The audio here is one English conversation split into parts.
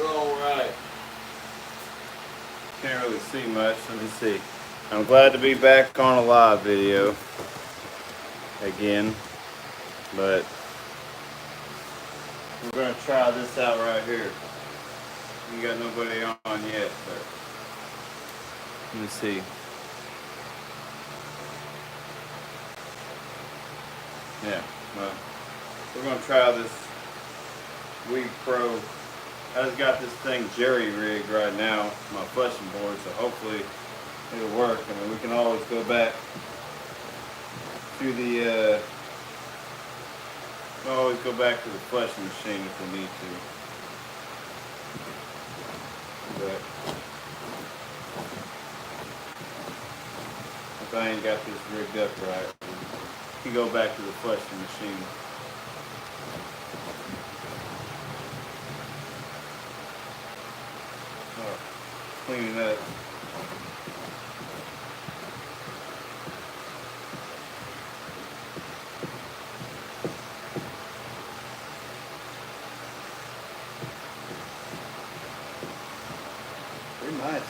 All right. Can't really see much. Let me see. I'm glad to be back on a live video again, but we're gonna try this out right here. We got nobody on yet, but let me see. Yeah, well, we're gonna try this Weed Pro. I just got this thing jerry rigged right now, my flushing board, so hopefully it'll work. I mean, we can always go back to the we'll always go back to the flushing machine if we need to. But if I ain't got this rigged up right, we can go back to the flushing machine. Oh, cleaning up. Pretty nice.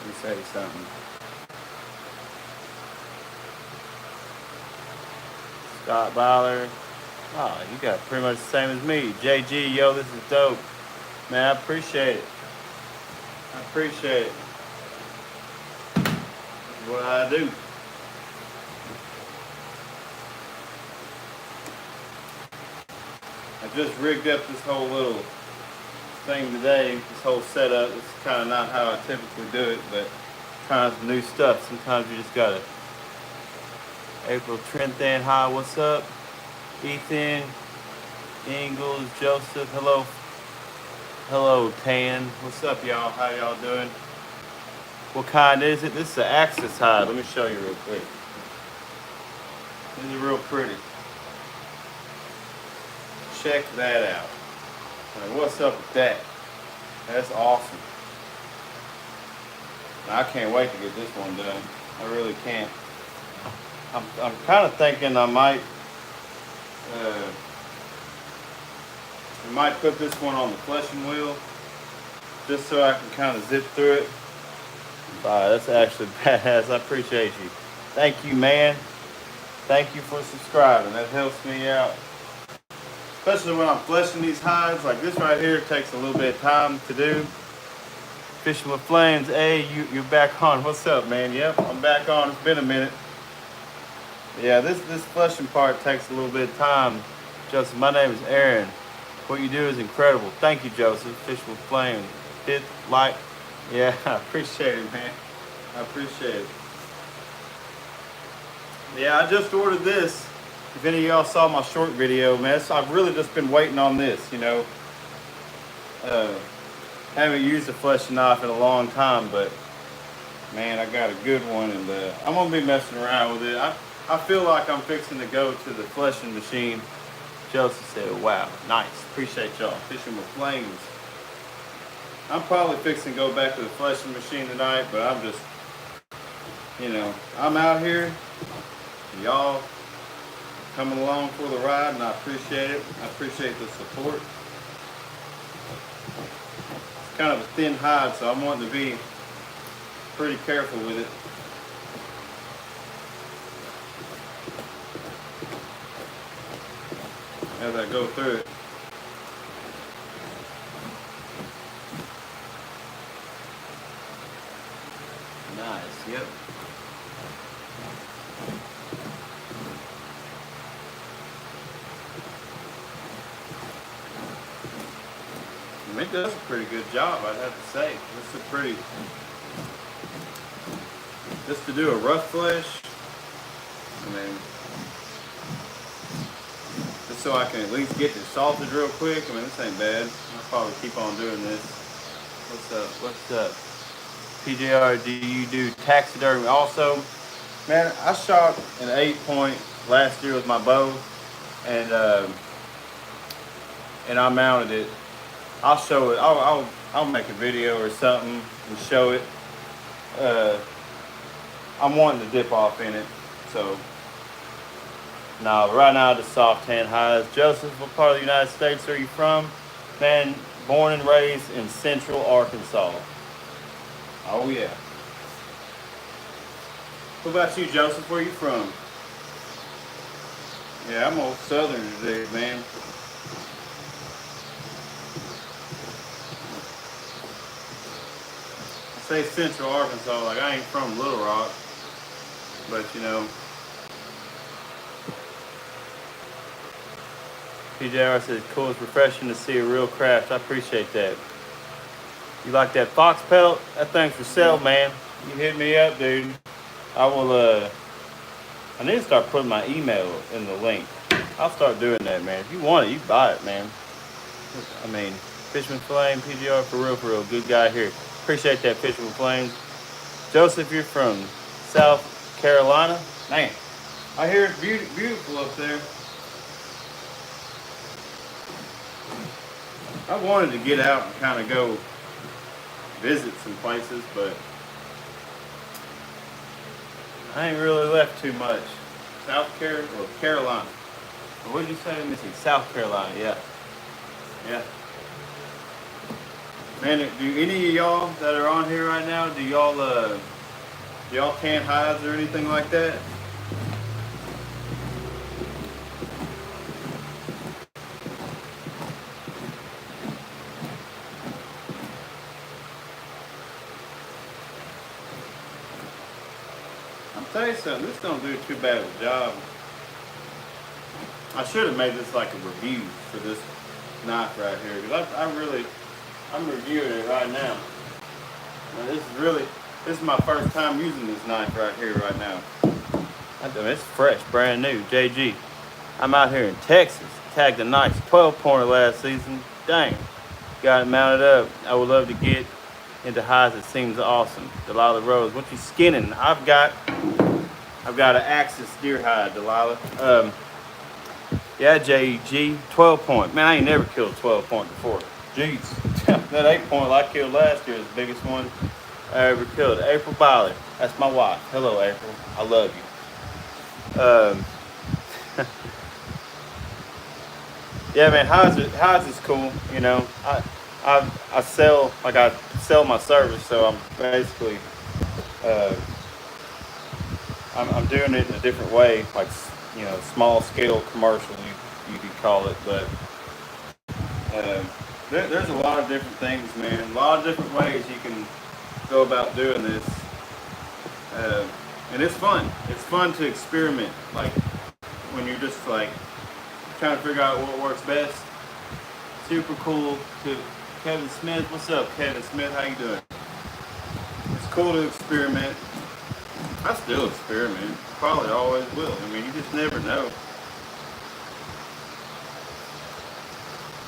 Let me say something. Scott Byler. Oh, you got pretty much the same as me. JG, yo, this is dope. Man, I appreciate it. I appreciate it. This is what I do. I just rigged up this whole little thing today, this whole setup. It's kind of not how I typically do it, but trying some new stuff. Sometimes you just gotta. April Trenthan, hi, what's up? Ethan, Ingles, Joseph, hello. Hello, Tan. What's up, y'all? How y'all doing? What kind is it? This is an Axis hide. Let me show you real quick. This is real pretty. Check that out. I mean, what's up with that? That's awesome. I can't wait to get this one done. I really can't. I'm kind of thinking I might put this one on the flushing wheel just so I can kind of zip through it. Wow, that's actually badass. I appreciate you. Thank you, man. Thank you for subscribing. That helps me out. Especially when I'm flushing these hides. Like this right here takes a little bit of time to do. Fishing with Flames. Hey, you're back on. What's up, man? Yep, I'm back on. It's been a minute. Yeah, this flushing part takes a little bit of time. Joseph, my name is Aaron. What you do is incredible. Thank you, Joseph. Fish with Flames. Hit, like. Yeah, I appreciate it, man. I appreciate it. Yeah, I just ordered this. If any of y'all saw my short video, man, I've really just been waiting on this, you know. Haven't used a flushing knife in a long time, but man, I got a good one, and I'm gonna be messing around with it. I feel like I'm fixing to go to the flushing machine Joseph said, wow, nice. Appreciate y'all. Fishing with Flames. I'm probably fixing to go back to the fleshing machine tonight, but I'm just, I'm out here. Y'all coming along for the ride, and I appreciate it. I appreciate the support. It's kind of a thin hide, so I'm wanting to be pretty careful with it. As I go through it. Nice, yep. It does a pretty good job, I'd have to say. This is pretty, just to do a rough flesh, I mean, just so I can at least get it salted real quick. I mean, this ain't bad. I'll probably keep on doing this. What's up? What's up? PJR, do you do taxidermy also? Man, I shot an 8-point last year with my bow, and I mounted it. I'll show it. I'll make a video or something and show it. I'm wanting to dip off in it, so. No, right now the soft tan hides. Joseph, what part of the United States are you from? Man, born and raised in Central Arkansas. Oh yeah. What about you, Joseph? Where you from? Yeah, I'm old Southern today, man. I say Central Arkansas like I ain't from Little Rock, but PJR says, cool, it's refreshing to see a real craft. I appreciate that. You like that fox pelt? That thing's for sale, man. You hit me up, dude. I will, I need to start putting my email in the link. I'll start doing that, man. If you want it, you buy it, man. I mean, Fisherman Flame, PGR, for real, good guy here. Appreciate that, Fisherman Flames. Joseph, you're from South Carolina? Man, I hear it's beautiful up there. I wanted to get out and kind of go visit some places, but I ain't really left too much. Carolina. What did you say? Let me see. South Carolina, yeah. Yeah. Man, do any of y'all that are on here right now, do y'all tan hides or anything like that? I'll tell you something, this don't do too bad of a job. I should have made this like a review for this knife right here, because I'm reviewing it right now. This is my first time using this knife right here right now. I mean, it's fresh, brand new, JG. I'm out here in Texas, tagged a nice 12-pointer last season. Dang, got it mounted up. I would love to get into hides. It seems awesome. Delilah Rose, what you skinning? I've got an Axis deer hide, Delilah. Yeah, JG, 12-point. Man, I ain't never killed a 12-point before. Jeez, that 8-point I killed last year is the biggest one I ever killed. April Byler, that's my wife. Hello, April. I love you. Yeah, man, hides is cool. I sell my service, so I'm basically I'm doing it in a different way, like small scale commercial you could call it, but there's a lot of different things, man. A lot of different ways you can go about doing this, and it's fun. It's fun to experiment, like when you're just like trying to figure out what works best. Super cool. To Kevin Smith, what's up, Kevin Smith? How you doing? It's cool to experiment. I still experiment. Probably always will. I mean, you just never know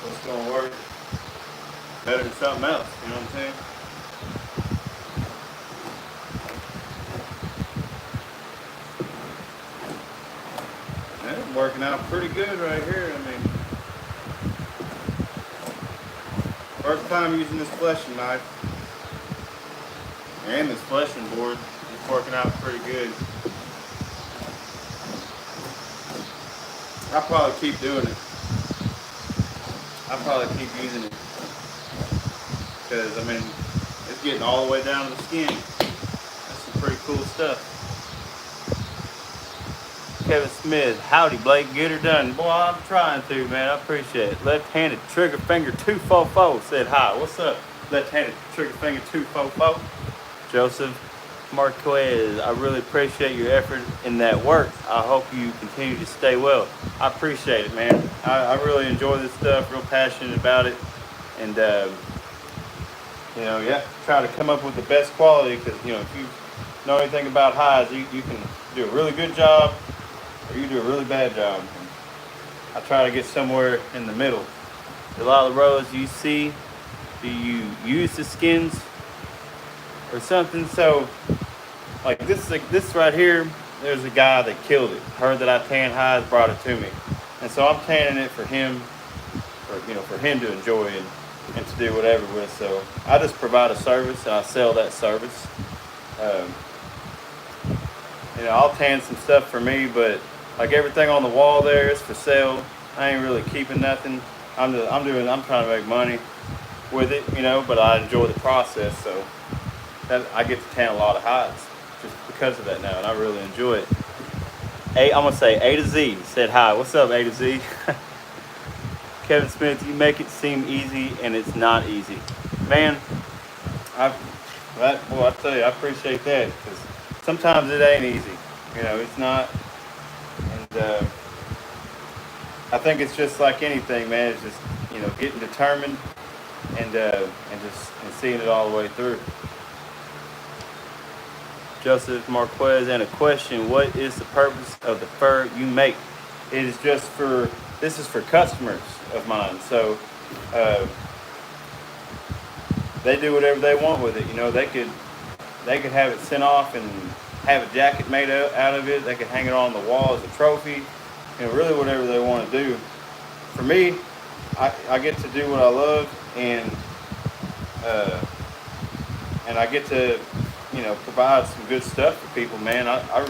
what's gonna work better than something else. You know what I'm saying? That's working out pretty good right here. I mean, First time using this fleshing knife and this fleshing board. It's working out pretty good. I'll probably keep doing it. I'll probably keep using it. Because, I mean, it's getting all the way down to the skin. That's some pretty cool stuff. Kevin Smith, howdy Blake, get her done. Boy, I'm trying to, man. I appreciate it. Left-handed trigger finger 244 said hi. What's up? Left-handed trigger finger 244. Joseph Marquez, I really appreciate your effort in that work. I hope you continue to stay well. I appreciate it, man. I really enjoy this stuff. Real passionate about it, and you know, yeah, try to come up with the best quality. Because you know, if you know anything about hides, you can do a really good job, or you do a really bad job. And I try to get somewhere in the middle. A lot of the rows you see, do you use the skins or something? So, like this right here, there's a guy that killed it. Heard that I tan hides, brought it to me, and so I'm tanning it for him, for him to enjoy and to do whatever with. So I just provide a service and I sell that service. You know, I'll tan some stuff for me, but like everything on the wall there is for sale. I ain't really keeping nothing. I'm trying to make money with it, you know, but I enjoy the process. So I get to tan a lot of hides just because of that now, and I really enjoy it. I'm gonna say A to Z said hi. What's up, A to Z? Kevin Smith, you make it seem easy, and it's not easy, man. I tell you, I appreciate that, because sometimes it ain't easy. You know, it's not. And I think it's just like anything, man. It's just, you know, getting determined and seeing it all the way through. Joseph Marquez, and a question: what is the purpose of the fur you make? It is just for. This is for customers of mine, so they do whatever they want with it. You know, they could have it sent off and have a jacket made out of it. They could hang it on the wall as a trophy. You know, really whatever they want to do. For me, I get to do what I love, and I get to, you know, provide some good stuff for people, man. I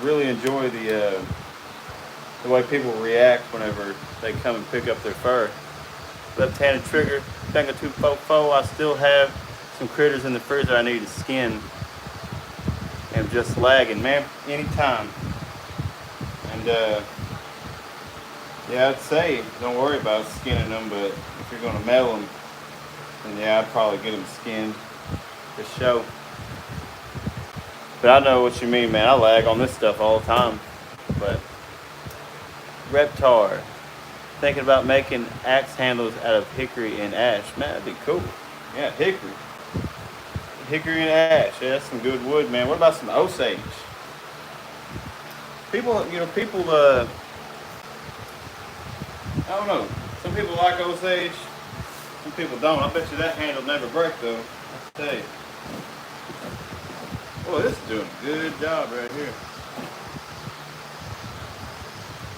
really enjoy the way people react whenever they come and pick up their fur. Left-handed trigger, finger 244. I still have some critters in the freezer I need to skin. And just lagging, man, anytime. And yeah, I'd say don't worry about skinning them, but if you're gonna mail them, then yeah, I'd probably get them skinned to show. But I know what you mean, man. I lag on this stuff all the time. But Reptar, thinking about making axe handles out of hickory and ash. Man, that'd be cool. Yeah, hickory and ash. Yeah, that's some good wood, man. What about some Osage? People, I don't know. Some people like Osage, some people don't. I bet you that handle never break though. I'll tell you. Boy, this is doing a good job right here.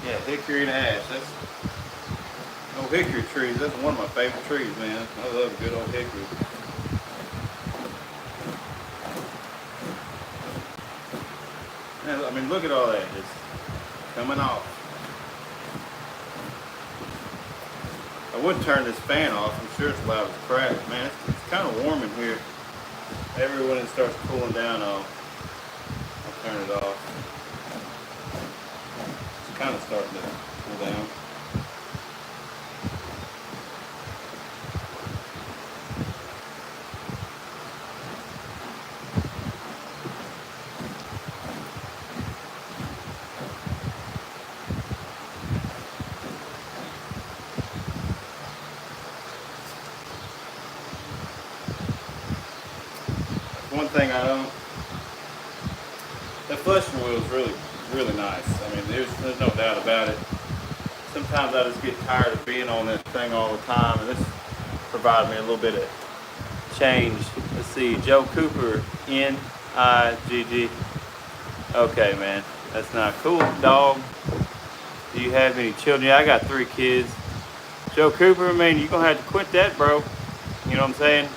Yeah, hickory and ash. That's old hickory trees. That's one of my favorite trees, man. I love good old hickory. Man, I mean, look at all that just coming off. I would turn this fan off. I'm sure it's loud as crap. Man, it's kind of warm in here. Maybe when it starts cooling down, I'll turn it off. It's kind of starting to cool down. One thing I don't, the fleshing wheel is really nice. I mean, there's no doubt about it. Sometimes I just get tired of being on that thing all the time, and this provides me a little bit of change. Let's see, Joe Cooper, N-I-G-G. Okay, man, that's not cool. Dog, do you have any children? Yeah, I got 3 kids. Joe Cooper, man, you're gonna have to quit that, bro. You know what I'm saying?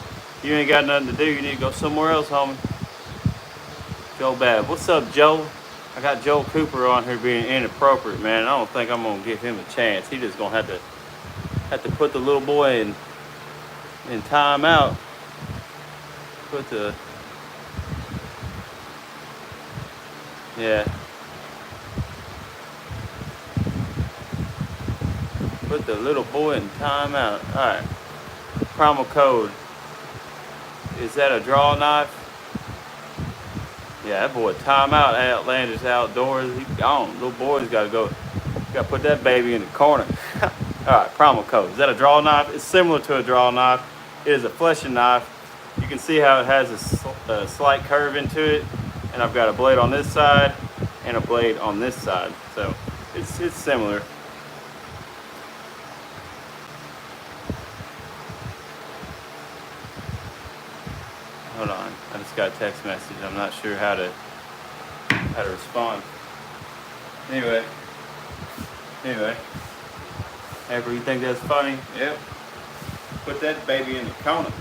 You ain't got nothing to do. You need to go somewhere else, homie. Joe Bab. What's up, Joe? I got Joe Cooper on here being inappropriate, man. I don't think I'm gonna give him a chance. He just gonna have to put the little boy in timeout. Put the Put the little boy in timeout. All right. Primal code. Is that a draw knife? Yeah, that boy timeout. Outlandish outdoors. He gone. Little boy's got to go. Got to put that baby in the corner. All right. Primal code. Is that a draw knife? It's similar to a draw knife. It is a fleshing knife. You can see how it has a slight curve into it, and I've got a blade on this side and a blade on this side, so it's similar. Hold on, I just got a text message. I'm not sure how to respond. Anyway, Amber, you think that's funny? Yep. Put that baby in the corner.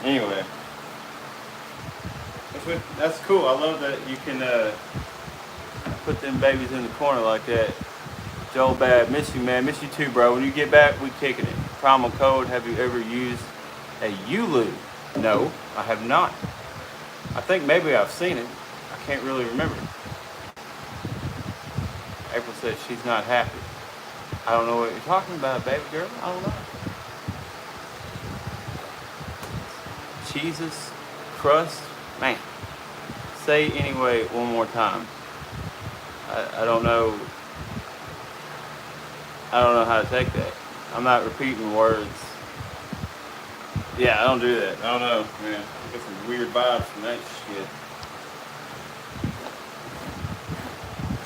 Anyway, that's cool. I love that you can put them babies in the corner like that. Joel Bad, miss you, man. Miss you too, bro. When you get back, we kicking it. Primal code. Have you ever used a U-lube? No, I have not. I think maybe I've seen it. I can't really remember. April says she's not happy. I don't know what you're talking about, baby girl. I don't know. Jesus crust, man. Say anyway one more time. I don't know. I don't know how to take that. I'm not repeating words. Yeah, I don't do that. I don't know, man. I get some weird vibes from that shit.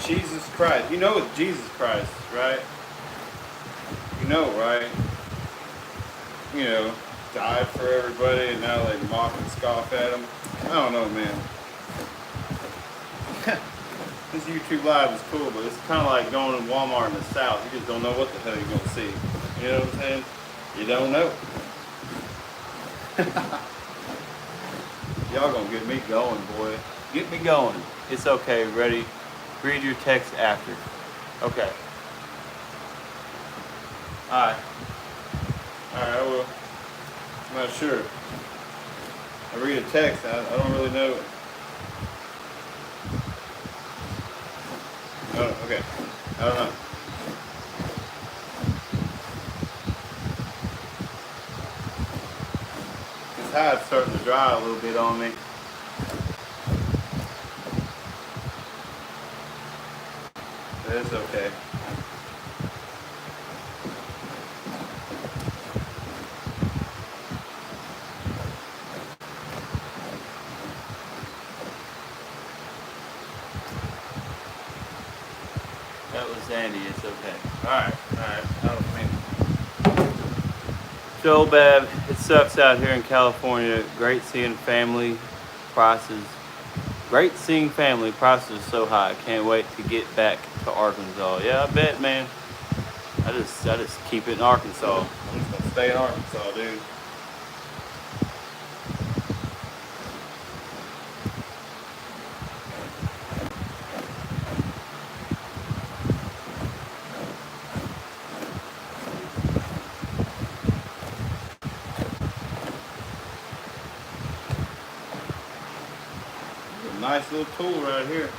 Jesus Christ. You know it's Jesus Christ, right? You know, right? You know, died for everybody and now they mock and scoff at him. I don't know, man. This YouTube Live is cool, but it's kind of like going to Walmart in the South. You just don't know what the hell you're going to see. You know what I'm saying? You don't know. Y'all going to get me going, boy. Get me going. It's okay. Ready? Read your text after. Okay. Alright. Alright, I will. I'm not sure. I read a text. I don't really know. Oh, okay. I don't know. This hide's starting to dry a little bit on me. But it's okay. That was Andy, it's okay. Alright. I don't mean. Joe Bab, it sucks out here in California. Great seeing family prices. Great seeing family prices are so high. Can't wait to get back to Arkansas. Yeah, I bet, man. I just keep it in Arkansas. I'm just gonna stay in Arkansas, dude. Nice little tool right here.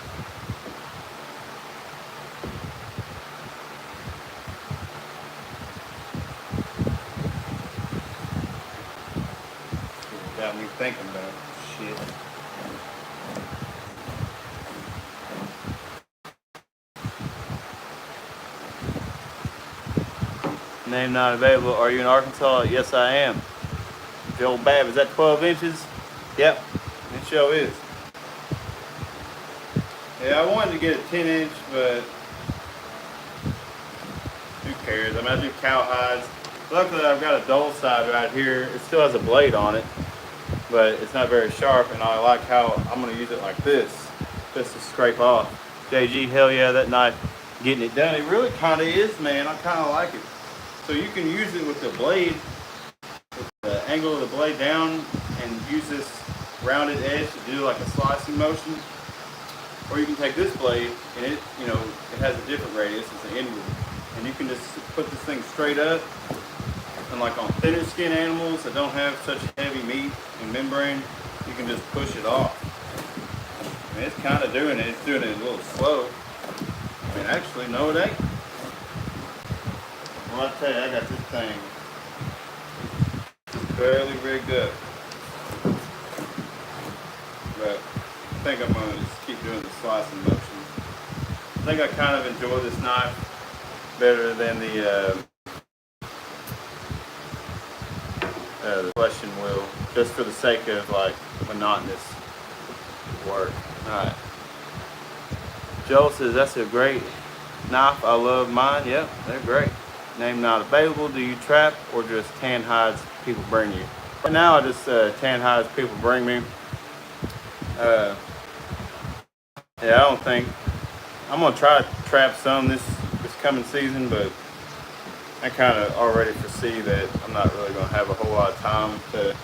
Got me thinking about shit. Name not available. Are you in Arkansas? Yes, I am. Joel Bab, is that 12 inches? Yep, it sure is. Yeah, I wanted to get a 10-inch, but who cares? I mean, I do cowhides. Luckily, I've got a dull side right here. It still has a blade on it, but it's not very sharp, and I like how I'm going to use it like this, just to scrape off. JG, hell yeah, that knife getting it done. It really kind of is, man. I kind of like it. So you can use it with the blade, with the angle of the blade down, and use this rounded edge to do like a slicing motion. Or you can take this blade and it has a different radius, it's an inward, and you can just put this thing straight up. And like on thinner skin animals that don't have such heavy meat and membrane, you can just push it off. I mean, it's kind of doing it. It's doing it a little slow. I mean, actually, no, it ain't. Well, I tell you, I got this thing barely rigged up. But I think I'm going to just keep doing the slicing motion. I think I kind of enjoy this knife better than the question wheel, just for the sake of like monotonous work. Alright. Joel says, that's a great knife. I love mine. Yep, they're great. Name not available. Do you trap or just tan hides people bring you? Right now I just tan hides people bring me. Yeah, I don't think I'm gonna try to trap some this coming season, but I kind of already foresee that I'm not really gonna have a whole lot of time to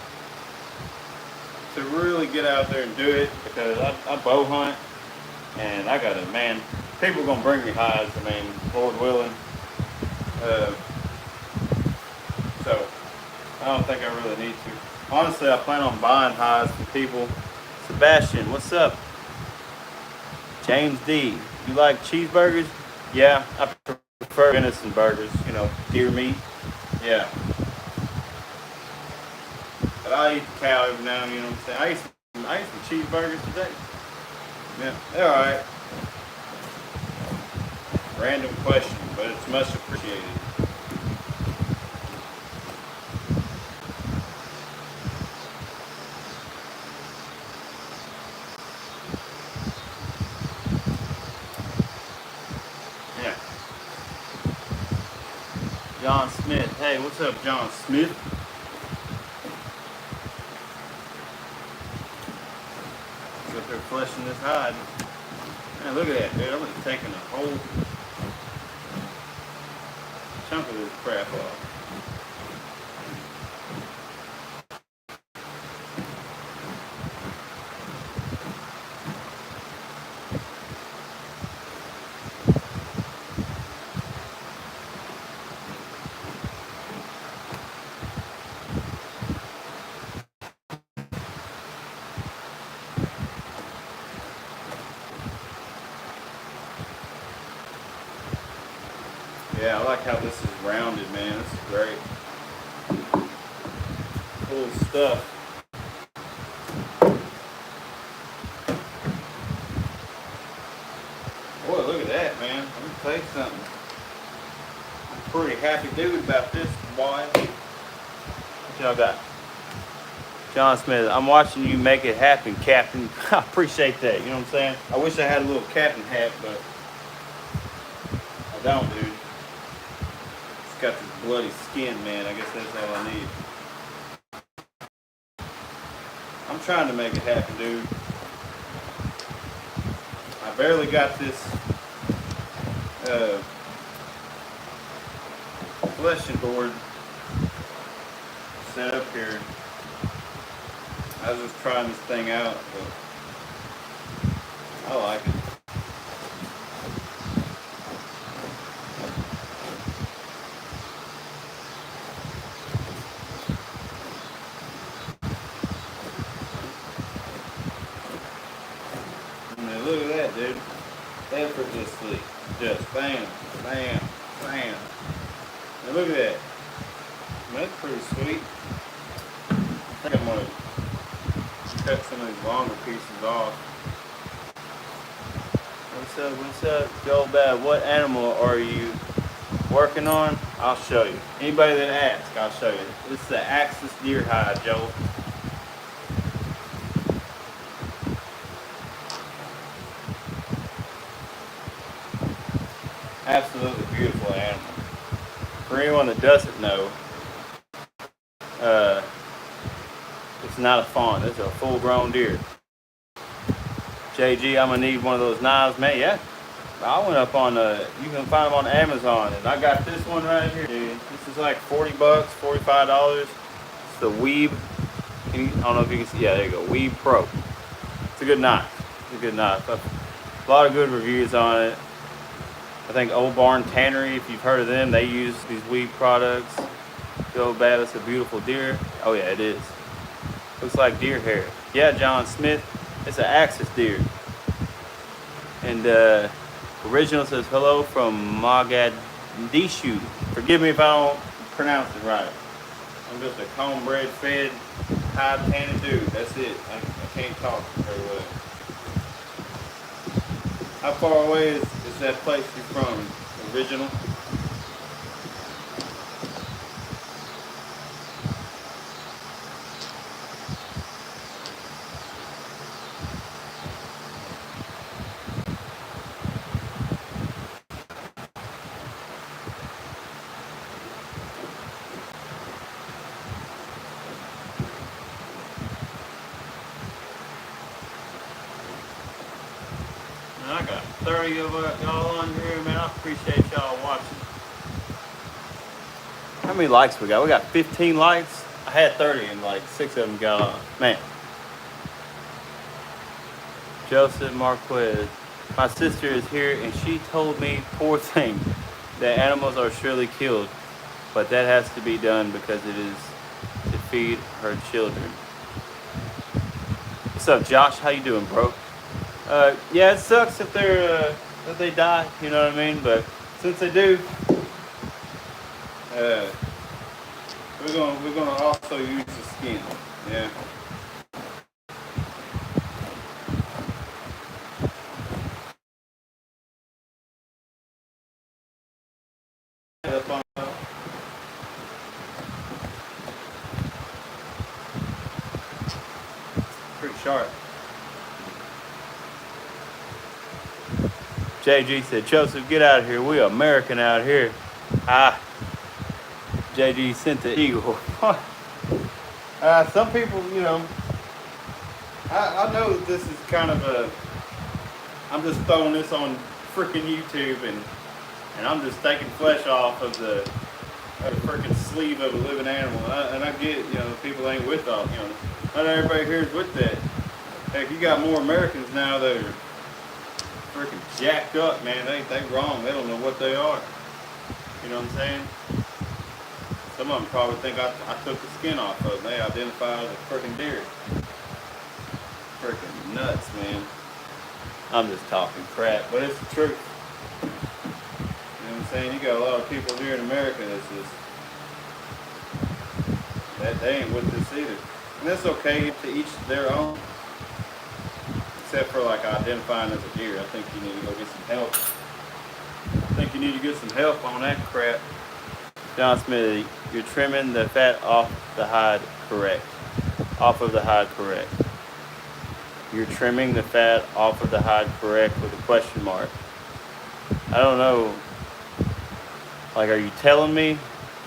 really get out there and do it, because I bow hunt and I gotta, man, people gonna bring me hides. I mean, Lord willing. So I don't think I really need to. Honestly, I plan on buying hides from people. Sebastian, what's up? James D, you like cheeseburgers? Yeah, I prefer venison burgers, deer meat. Yeah. But I'll eat the cow every now and then, you know what I'm saying? I ate some cheeseburgers today. Yeah, they're alright. Random question, but it's much appreciated. Yeah. John Smith. Hey, what's up, John Smith? He's up there fleshing this hide. Man, look at that, dude. I'm just taking a whole chunk of this crap off. Yeah, I like how this is rounded, man. This is great. Cool stuff. Boy, look at that, man. Let me tell you something. I'm a pretty happy dude about this, boy. What y'all got? John Smith, I'm watching you make it happen, Captain. I appreciate that. You know what I'm saying? I wish I had a little captain hat, but I don't, dude. Got this bloody skin, man. I guess that's all I need. I'm trying to make it happen, dude. I barely got this fleshing board set up here. I was just trying this thing out, but I like it. Look at that, dude. Effortlessly. Just bam, bam, bam. Now look at that. That's pretty sweet. I think I'm going to cut some of these longer pieces off. What's up, Joel Bad? What animal are you working on? I'll show you. Anybody that asks, I'll show you. This is the Axis deer hide, Joel. Absolutely beautiful animal. For anyone that doesn't know, it's not a fawn. It's a full-grown deer. JG, I'm gonna need one of those knives, man. Yeah, I went up on you can find them on Amazon, and I got this one right here, dude. This is like $40, $45. It's the Weeb. I don't know if you can see. Yeah, there you go. Weeb Pro. It's a good knife. It's a good knife. A lot of good reviews on it. I think Old Barn Tannery, if you've heard of them, they use these Weeb products. Go bad, it's a beautiful deer. Oh yeah, it is. Looks like deer hair. Yeah, John Smith. It's an axis deer. And original says hello from Mogadishu. Forgive me if I don't pronounce it right. I'm just a cornbread fed, high tanning dude. That's it. I can't talk very well. How far away is that place you're from? Original? I got 30 of y'all on here, man. I appreciate y'all watching. How many likes we got? We got 15 likes. I had 30 and like 6 of them got on. Man. Joseph Marquez. My sister is here and she told me, poor thing, that animals are surely killed, but that has to be done because it is to feed her children. What's up, Josh? How you doing, bro? Yeah, it sucks if they're that they die. You know what I mean? But since they do, we're gonna also use the skin. Yeah. Pretty sharp. JG said, Joseph, get out of here. We American out here. JG sent the eagle. Some people, you know, I know that this is kind of I'm just throwing this on freaking YouTube and I'm just taking flesh off of the freaking sleeve of a living animal. And I get, you know, people ain't with all, you know, not everybody here is with that. Heck, you got more Americans now that are freaking jacked up, man. They wrong. They don't know what they are. You know what I'm saying? Some of them probably think I took the skin off of them. They identify as a freaking deer. Freaking nuts, man. I'm just talking crap, but it's the truth. You know what I'm saying? You got a lot of people here in America that's just that they ain't with this either. And that's okay to each their own. Except for like identifying as a deer. I think you need to go get some help. I think you need to get some help on that crap. John Smith, you're trimming the fat off the hide correct. Off of the hide correct. You're trimming the fat off of the hide correct with a question mark. I don't know. Like, are you telling me,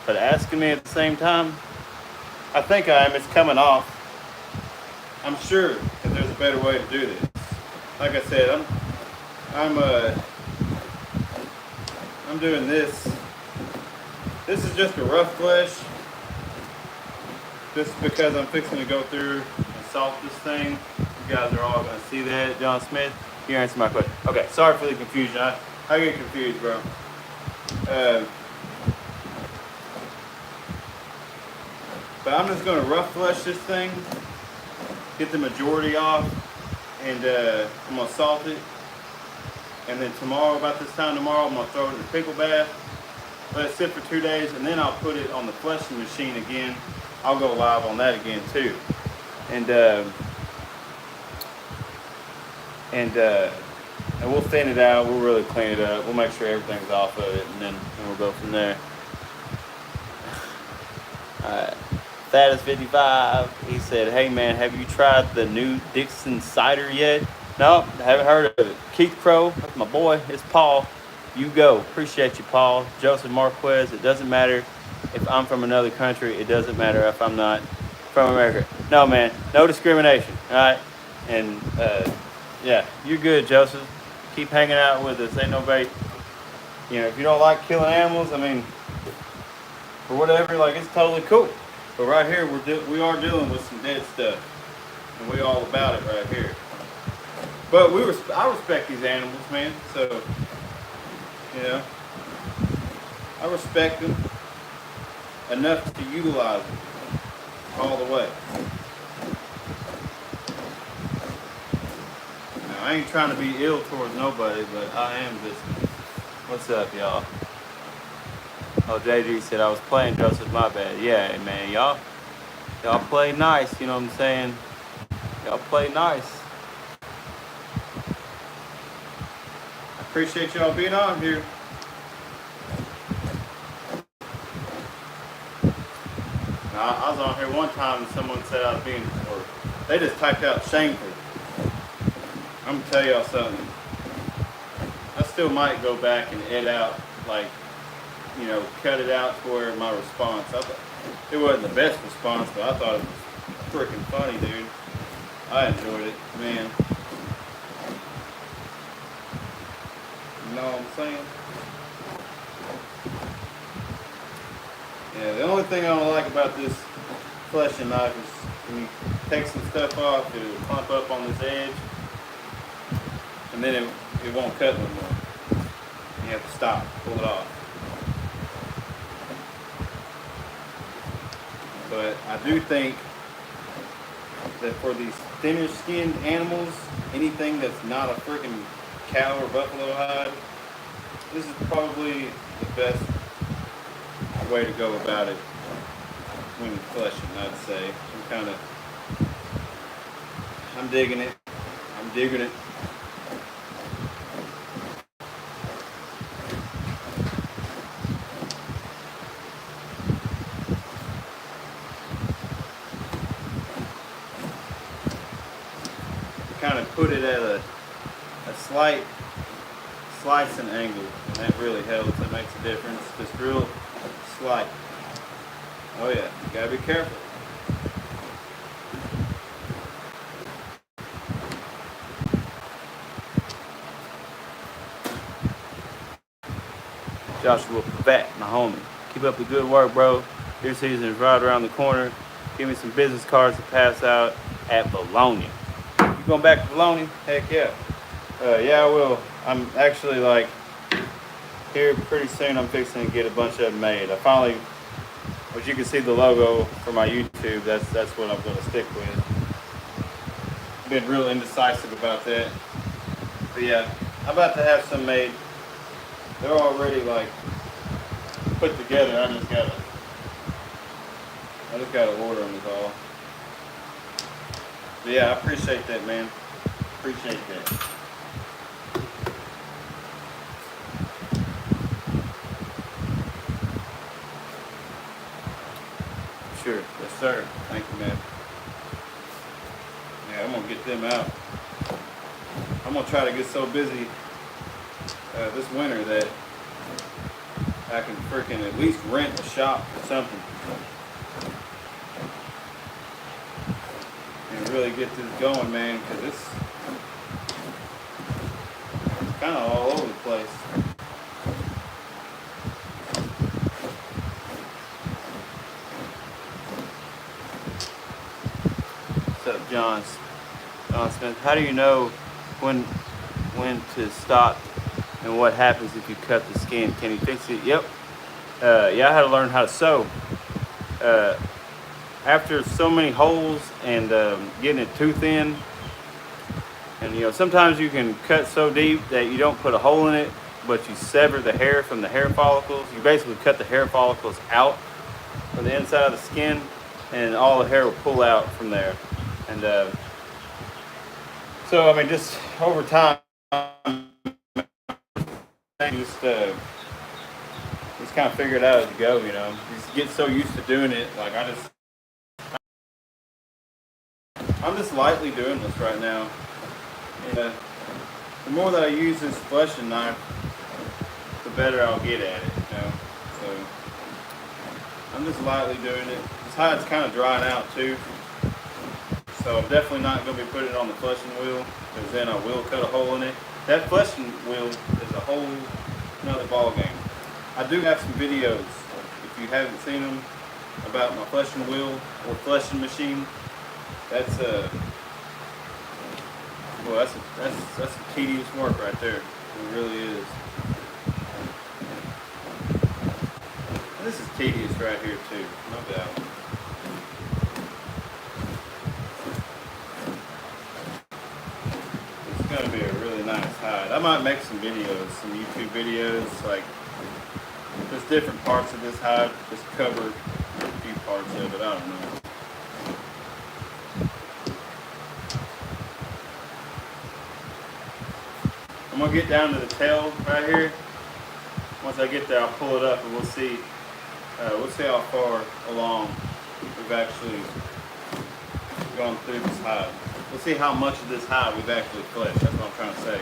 but asking me at the same time? I think I am. It's coming off. I'm sure that there's a better way to do this. Like I said, I'm doing this. This is just a rough flesh. Just because I'm fixing to go through and salt this thing. You guys are all gonna see that. John Smith, you answer my question. Okay, sorry for the confusion. I get confused, bro. But I'm just gonna rough flesh this thing, get the majority off, and I'm gonna salt it. And then tomorrow, about this time tomorrow, I'm gonna throw it in the pickle bath, let it sit for 2 days, and then I'll put it on the fleshing machine again. I'll go live on that again too. And we'll thin it out, we'll really clean it up, we'll make sure everything's off of it, and then we'll go from there. Alright. Thaddeus 55, he said, hey man, have you tried the new Dixon cider yet? No, haven't heard of it. Keith Crow, that's my boy, it's Paul. You go. Appreciate you, Paul. Joseph Marquez, it doesn't matter if I'm from another country, it doesn't matter if I'm not from America. No man, no discrimination, alright? And yeah, you're good, Joseph. keep hanging out with us. Ain't nobody, you know, if you don't like killing animals, I mean, or whatever, like, it's totally cool. But right here, we are dealing with some dead stuff, and we all about it right here. But I respect these animals, man. So, you know, I respect them enough to utilize them all the way. Now, I ain't trying to be ill towards nobody, but I am just. What's up, y'all? Oh, JG said I was playing Joseph, my bad. Yeah, man, y'all play nice, you know what I'm saying? Y'all play nice. I appreciate y'all being on here. Now, I was on here one time and someone said I was being, or they just typed out shameful. I'm gonna tell y'all something. I still might go back and edit out, like, you know, cut it out for my response. It wasn't the best response, but I thought it was freaking funny, dude. I enjoyed it, man. You know what I'm saying? Yeah, the only thing I don't like about this fleshing knife is when you take some stuff off, it'll clump up on this edge, and then it won't cut no more. You have to stop, pull it off. But I do think that for these thinner skinned animals, anything that's not a freaking cow or buffalo hide, this is probably the best way to go about it when fleshing, I'd say. I'm digging it. I'm digging it. Kind of put it at a slight slicing angle, and that really helps. It makes a difference. Just real slight. Oh yeah, you gotta be careful. Joshua Fat, my homie. Keep up the good work, bro. Deer season is right around the corner. Give me some business cards to pass out at Bologna. You going back to Bologna? Heck yeah. Yeah, I will. I'm actually, like, here pretty soon. I'm fixing to get a bunch of them made. I finally, as you can see the logo for my YouTube, that's what I'm going to stick with. Been real indecisive about that. But yeah, I'm about to have some made. They're already, like, put together. I just gotta order them is all. But yeah, I appreciate that, man. Appreciate that. Sure, yes sir. Thank you, man. Yeah, I'm gonna get them out. I'm gonna try to get so busy this winter that I can freaking at least rent a shop or something and really get this going, man, because it's kind of all over the place. What's up, John Smith? How do you know when to stop and what happens if you cut the skin? Can you fix it? Yep. Yeah, I had to learn how to sew. After so many holes and getting it too thin, and you know, sometimes you can cut so deep that you don't put a hole in it, but you sever the hair from the hair follicles. You basically cut the hair follicles out from the inside of the skin, and all the hair will pull out from there. And so, I mean, just over time, just kind of figure it out as you go, you know. You just get so used to doing it. Like, I'm just lightly doing this right now. And the more that I use this fleshing knife, the better I'll get at it, you know. So I'm just lightly doing it. This hide's kind of drying out too. So I'm definitely not going to be putting it on the fleshing wheel, because then I will cut a hole in it. that fleshing wheel is a whole another ball game. I do have some videos, if you haven't seen them, about my fleshing wheel or fleshing machine. That's well, that's some tedious work right there. It really is. And this is tedious right here too, no doubt. It's gonna be a really nice hide. I might make some videos, some YouTube videos, like just different parts of this hide, just cover a few parts of it. I don't know. I'm gonna get down to the tail right here. Once I get there, I'll pull it up and we'll see how far along we've actually gone through this hide. We'll see how much of this hide we've actually fleshed. That's what I'm trying to say.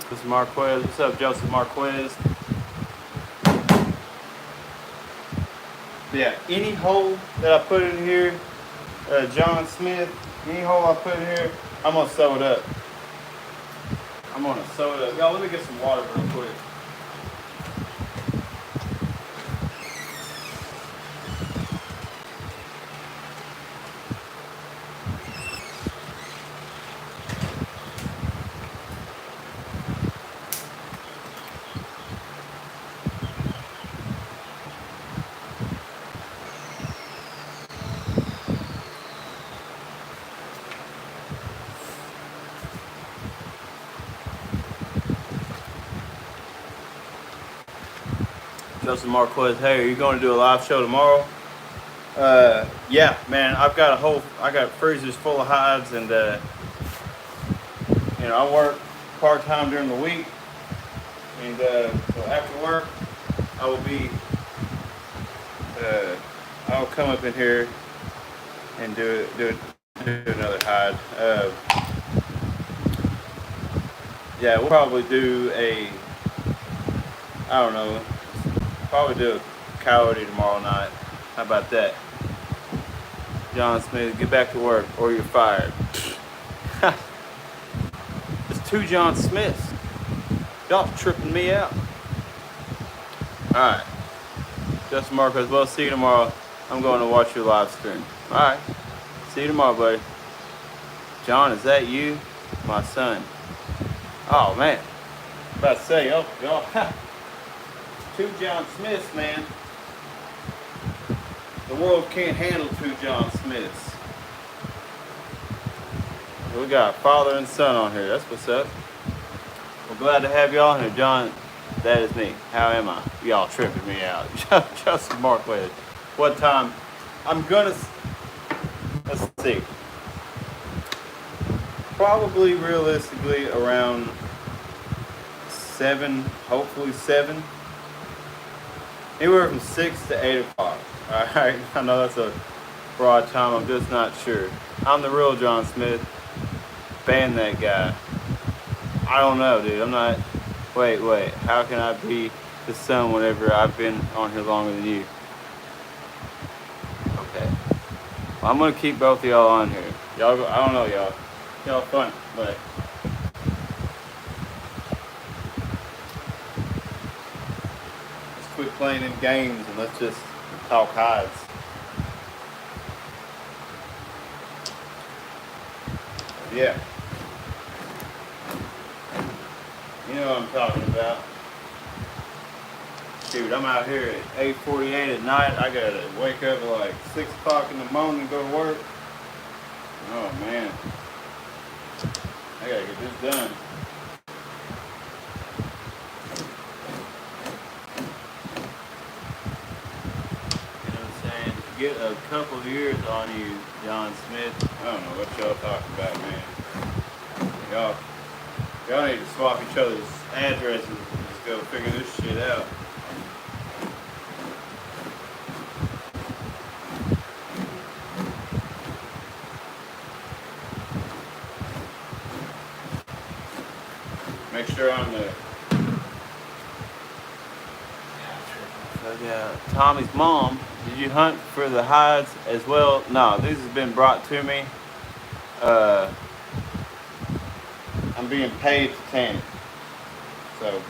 This is Marquez. What's up, Joseph Marquez? But yeah, any hole that I put in here, John Smith, any hole I put in here, I'm gonna sew it up. I'm gonna sew it up. Y'all, let me get some water real quick. Joseph Marquez, hey, are you going to do a live show tomorrow? Yeah, man, I got freezers full of hides, and you know, I work part-time during the week, and so after work, I will come up in here and do another hide. Yeah, we'll probably do I don't know, probably do a coyote tomorrow night. How about that? John Smith, get back to work or you're fired. It's 2 John Smiths. Y'all tripping me out. Alright. Justin Marcos, well, see you tomorrow. I'm going to watch your live stream. Alright. See you tomorrow, buddy. John, is that you? My son. Oh, man. About to say, oh, y'all. 2 John Smiths, man. The world can't handle 2 John Smiths. We got father and son on here. That's what's up. We're glad to have y'all here. John, that is me. How am I? Y'all tripping me out. Justin Marquez. What time? Let's see. Probably realistically around 7, hopefully 7. Anywhere from 6 to 8 o'clock. Alright, I know that's a broad time, I'm just not sure. I'm the real John Smith. Ban that guy. I don't know, dude. I'm not. Wait. How can I be the son whenever I've been on here longer than you? Okay. Well, I'm gonna keep both of y'all on here. Y'all, I don't know, y'all. Y'all fun, but. Quit playing in games and let's just talk hides. Yeah. You know what I'm talking about. Shoot, I'm out here at 8:48 at night. I gotta wake up at like 6 o'clock in the morning and go to work. Oh man. I gotta get this done. Get a couple of years on you, John Smith. I don't know what y'all talking about, man. Y'all need to swap each other's addresses and just go figure this shit out. Make sure I'm there. So yeah, Tommy's mom. Did you hunt for the hides as well? No, these have been brought to me. I'm being paid to tan it. So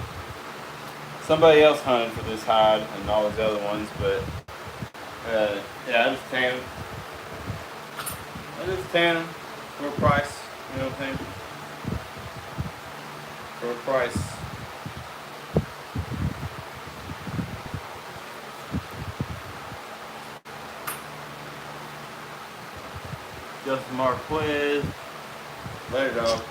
somebody else hunted for this hide and all these other ones, but yeah, I just tan them. I just tan them for a price. You know what I'm saying? For a price. Justin Marquez. Later, dog.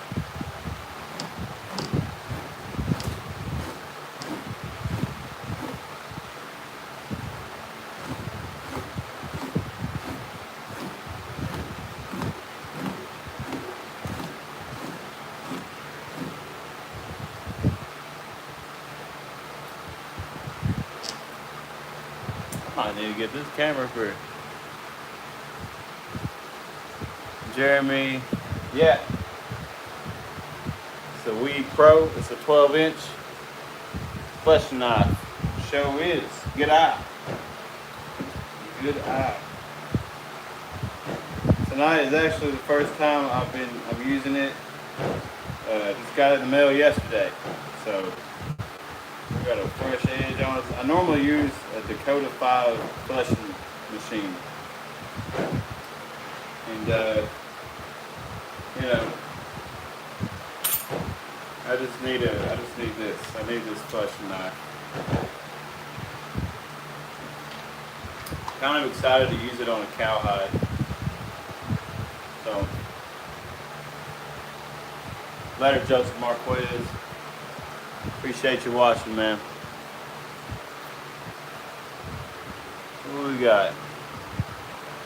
I need to get this camera for Jeremy. Yeah. It's a Weed Pro. It's a 12-inch flesh knife. Show is. Good eye. Good eye. Tonight is actually the first time I'm using it. Just got it in the mail yesterday. So we got a fresh edge on it. I normally use a Dakota 5 fleshing machine. And you know, I just need this. I need this fleshing knife. Kind of excited to use it on a cowhide. So, later, Joseph Marquez. Appreciate you watching, man. What we got?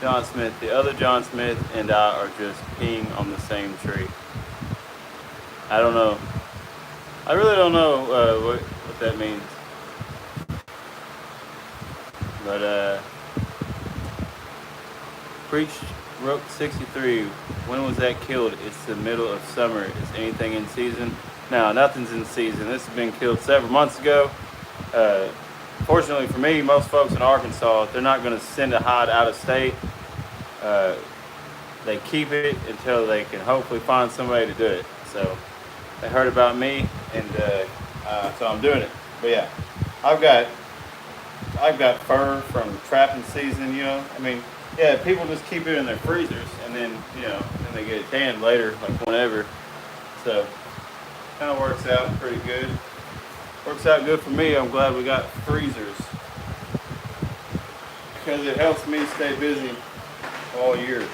John Smith. The other John Smith and I are just peeing on the same tree. I don't know. I really don't know what that means. But Preach Rook 63. When was that killed? It's the middle of summer. Is anything in season? No, nothing's in season. This has been killed several months ago. Fortunately for me, most folks in Arkansas, they're not going to send a hide out of state. They keep it until they can hopefully find somebody to do it. So they heard about me, and so I'm doing it. But yeah, I've got fur from trapping season. You know, I mean, yeah, people just keep it in their freezers, and then then they get it tanned later, like whenever. So kind of works out pretty good. Works out good for me. I'm glad we got freezers because it helps me stay busy all year.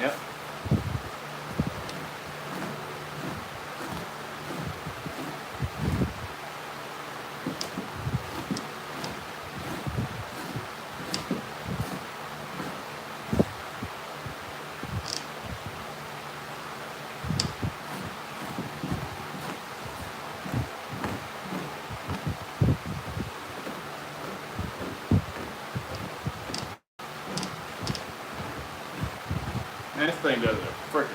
Yep. Man, this thing does a freaking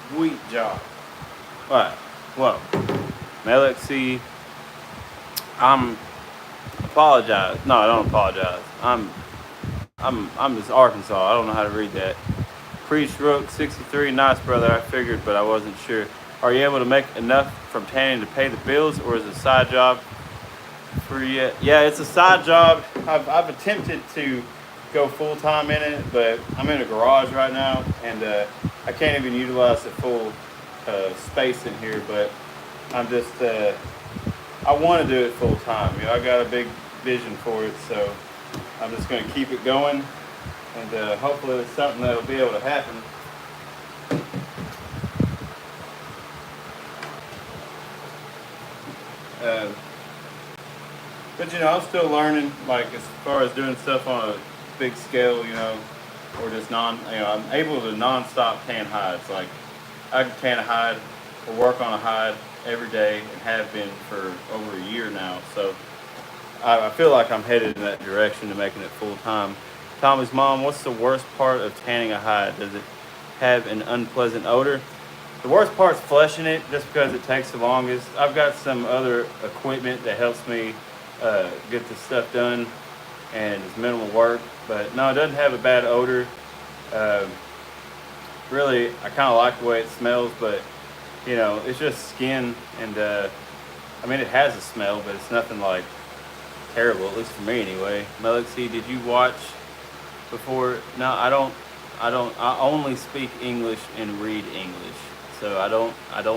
sweet job. Alright, well, LXC, apologize. No, I don't apologize. I'm just Arkansas. I don't know how to read that. Preach Rook 63, nice brother. I figured, but I wasn't sure. Are you able to make enough from tanning to pay the bills, or is it a side job for you? Yeah, it's a side job. I've attempted to go full-time in it, but I'm in a garage right now, and I can't even utilize the full space in here, but I'm just I want to do it full-time. I got a big vision for it, so I'm just going to keep it going, and hopefully it's something that'll be able to happen. But I'm still learning, like as far as doing stuff on a big scale, or just I'm able to non-stop tan hides. Like I can tan a hide or work on a hide every day and have been for over a year now. So I feel like I'm headed in that direction to making it full time. Tommy's mom, what's the worst part of tanning a hide? Does it have an unpleasant odor? The worst part's fleshing it, just because it takes the longest. I've got some other equipment that helps me get this stuff done, and it's minimal work. But no, it doesn't have a bad odor. Uh, Really, I kind of like the way it smells, but you know, it's just skin, and I mean, it has a smell, but it's nothing like terrible, at least for me anyway. Melixie, did you watch before? No, I don't. I only speak English and read English, so I don't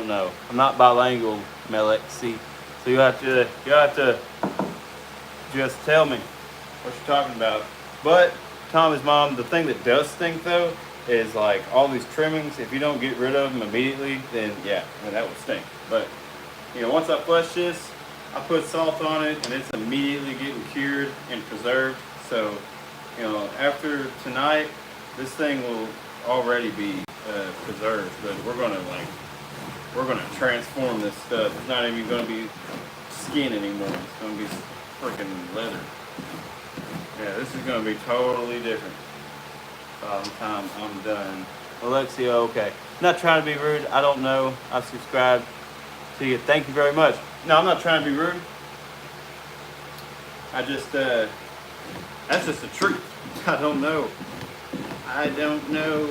know. I'm not bilingual, Melixie. So you have to just tell me what you're talking about. But Tommy's mom, the thing that does stink though is like all these trimmings. If you don't get rid of them immediately, then yeah, then that will stink. But you know, once I flush this, I put salt on it, and it's immediately getting cured and preserved. So you know, after tonight, this thing will already be preserved. But we're gonna transform this stuff. It's not even gonna be skin anymore. It's gonna be freaking leather. Yeah, this is gonna be totally different by the time I'm done. Alexia, okay. Not trying to be rude. I don't know. I subscribed to you. Thank you very much. No, I'm not trying to be rude. I just, that's just the truth. I don't know. I don't know.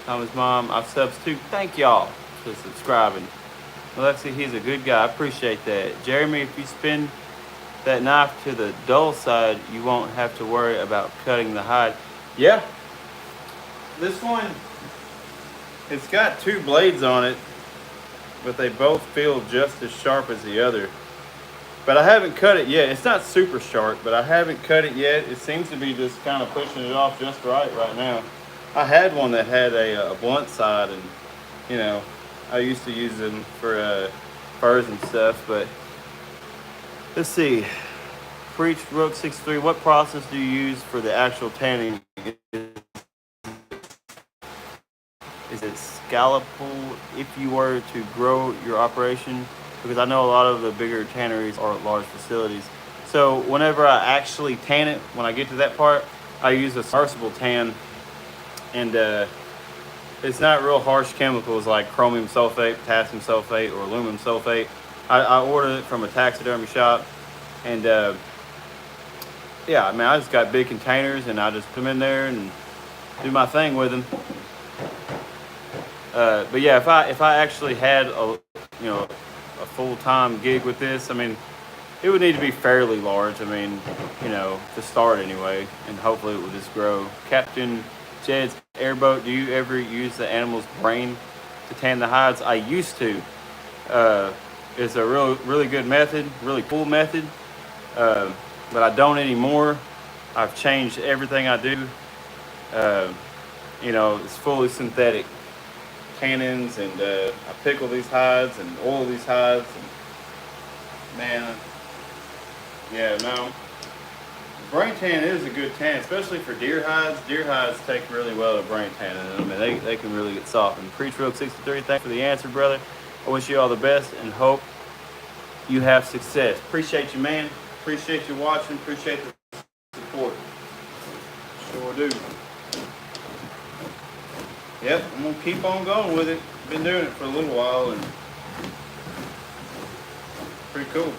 Thomas' mom, I've subs too. Thank y'all for subscribing. Alexi, he's a good guy. I appreciate that. Jeremy, if you spin that knife to the dull side, you won't have to worry about cutting the hide. Yeah. This one, it's got two blades on it, but they both feel just as sharp as the other. But I haven't cut it yet. It's not super sharp, but I haven't cut it yet. It seems to be just kind of pushing it off just right now. I had one that had a blunt side, and you know, I used to use them for furs and stuff. But let's see. Preach Rook 63. What process do you use for the actual tanning? Is it scalpel if you were to grow your operation? Because I know a lot of the bigger tanneries are large facilities. So whenever I actually tan it, when I get to that part, I use a submersible tan. And it's not real harsh chemicals like chromium sulfate, potassium sulfate, or aluminum sulfate. I ordered it from a taxidermy shop. And yeah, I mean, I just got big containers, and I just put them in there and do my thing with them. But yeah, if I actually had a full-time gig with this, I mean, it would need to be fairly large. I mean, you know, to start anyway, and hopefully it will just grow. Captain Jed's airboat, do you ever use the animal's brain to tan the hides? I used to. It's a really good method, really cool method, but I don't anymore. I've changed everything I do. You know, it's fully synthetic tannins, and I pickle these hides and oil these hides, and man, yeah, no. Brain tan is a good tan, especially for deer hides. Deer hides take really well to brain tanning. I mean, they can really get softened. Preach Road 63, thanks for the answer, brother. I wish you all the best and hope you have success. Appreciate you, man. Appreciate you watching. Appreciate the support. Sure do. Yep, I'm going to keep on going with it. Been doing it for a little while, and pretty cool.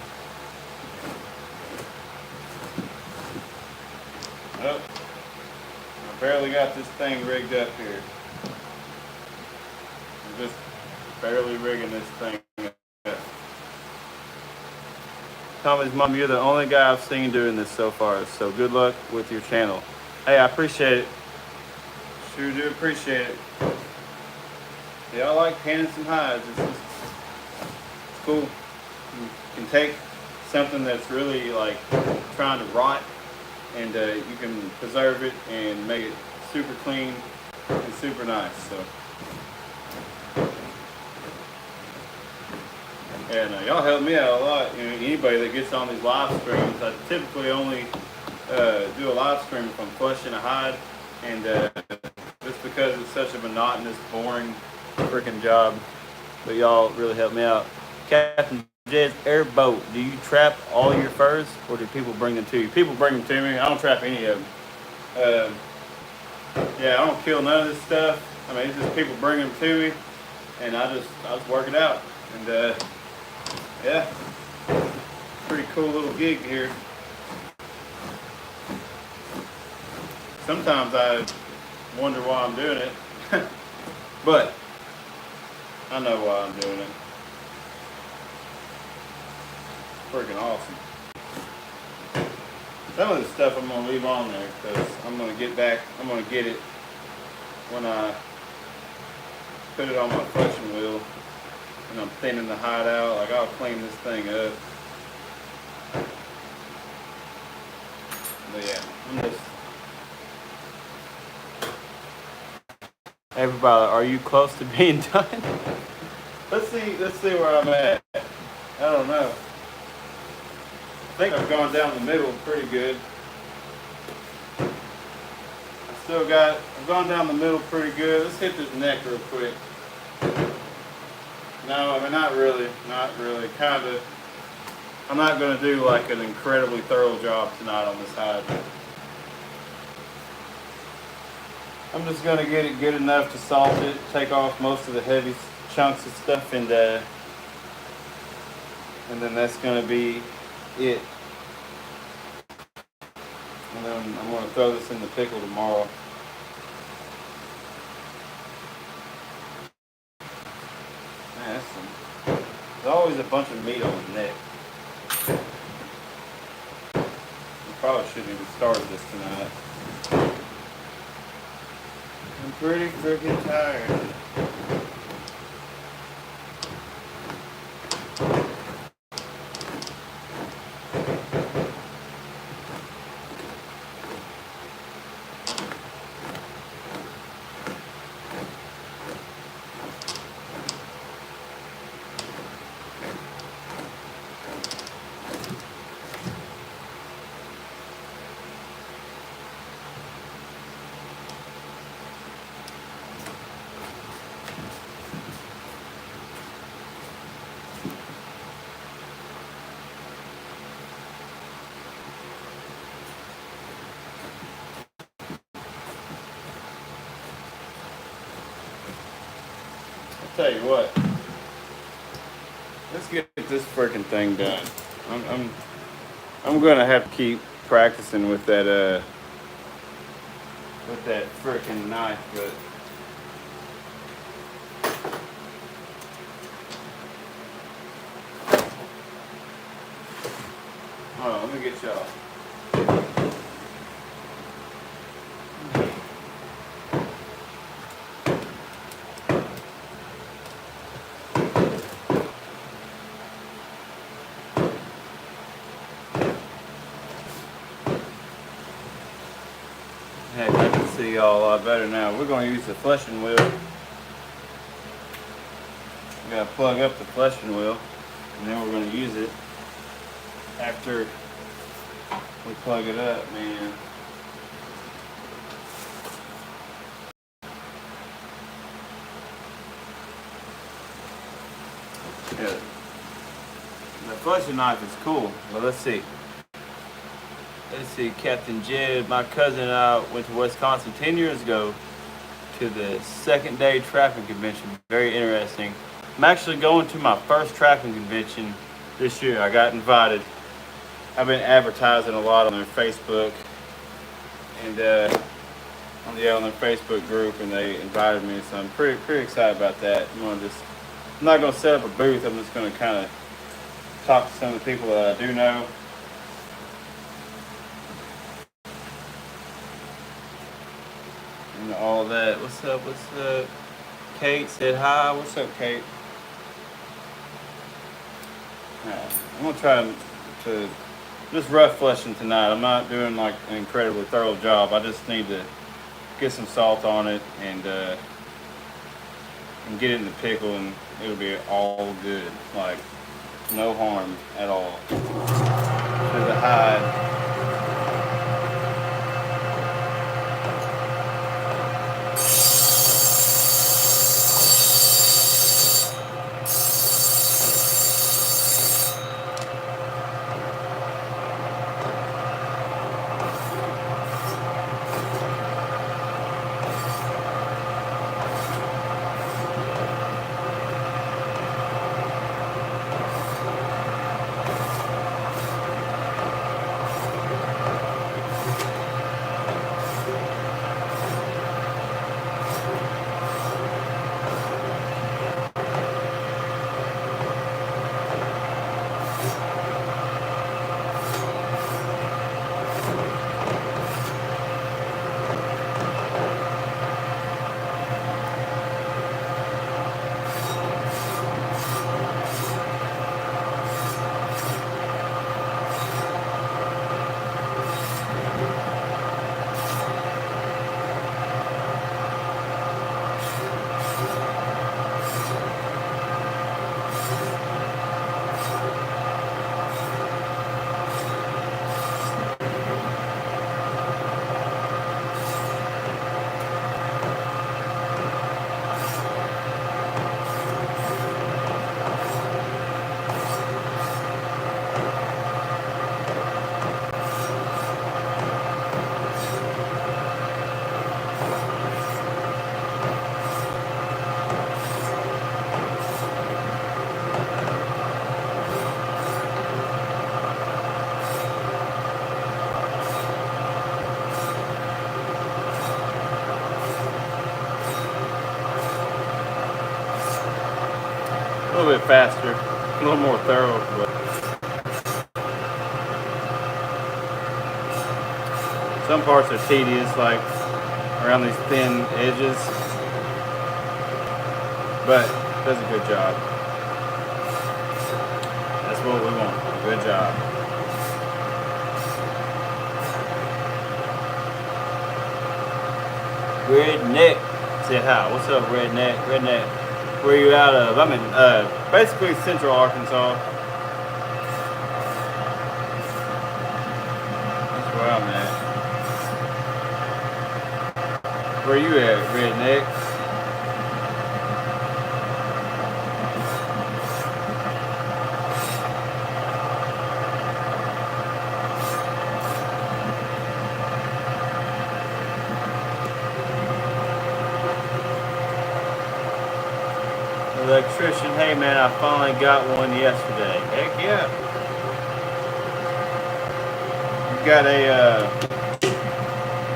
Oh, I barely got this thing rigged up here. I'm just barely rigging this thing up. Tommy's mom, you're the only guy I've seen doing this so far, so good luck with your channel. Hey, I appreciate it. Sure do appreciate it. Yeah, I like tanning some hides. It's cool. You can take something that's really like trying to rot, and you can preserve it and make it super clean and super nice. So And y'all help me out a lot. You know, anybody that gets on these live streams, I typically only do a live stream if I'm flushing a hide, and just because it's such a monotonous, boring, freaking job. But y'all really help me out. Captain Jed's airboat. Do you trap all your furs, or do people bring them to you? People bring them to me. I don't trap any of them. Yeah, I don't kill none of this stuff. I mean, it's just people bring them to me, and I just work it out. And yeah, pretty cool little gig here. Sometimes I wonder why I'm doing it, but I know why I'm doing it. Freaking awesome. Some of the stuff I'm gonna leave on there because I'm gonna get it when I put it on my flushing wheel and I'm thinning the hide out. Like, I'll clean this thing up. But yeah, I'm just. Everybody, are you close to being done? Let's see where I'm at. I don't know. I think I've gone down the middle pretty good. I've gone down the middle pretty good. Let's hit this neck real quick. No, I mean, not really. Kinda. I'm not gonna do like an incredibly thorough job tonight on this hide. I'm just gonna get it good enough to salt it, take off most of the heavy chunks of stuff, and then that's gonna be it. And then I'm gonna throw this in the pickle tomorrow. Man, there's always a bunch of meat on the neck. We probably shouldn't even start this tonight. I'm pretty freaking tired. Tell you what, let's get this freaking thing done. I'm gonna have to keep practicing with that freaking knife, but hold on, let me get y'all. Heck, I can see y'all a lot better now. We're going to use the flushing wheel. We got to plug up the flushing wheel, and then we're going to use it after we plug it up, man. Yeah. The flushing knife is cool, but let's see. Let's see, Captain Jed, my cousin and I went to Wisconsin 10 years ago to the second day trapping convention. Very interesting. I'm actually going to my first trapping convention this year. I got invited. I've been advertising a lot on their Facebook and on their Facebook group, and they invited me, so I'm pretty excited about that. I'm not going to set up a booth. I'm just going to kind of talk to some of the people that I do know. And all that. What's up? Kate said hi. What's up, Kate? I'm gonna try to just rough flushing tonight. I'm not doing like an incredibly thorough job. I just need to get some salt on it and get it in the pickle, and it'll be all good. Like, no harm at all to the hide. A little bit faster, a little more thorough, but some parts are tedious, like around these thin edges, but it does a good job. That's what we want, a good job. Redneck said hi. What's up, Redneck? Redneck. Where are you out of? I'm in basically Central Arkansas. That's where I'm at. Where you at, Redneck? Electrician, hey man, I finally got one yesterday. Heck yeah. You got a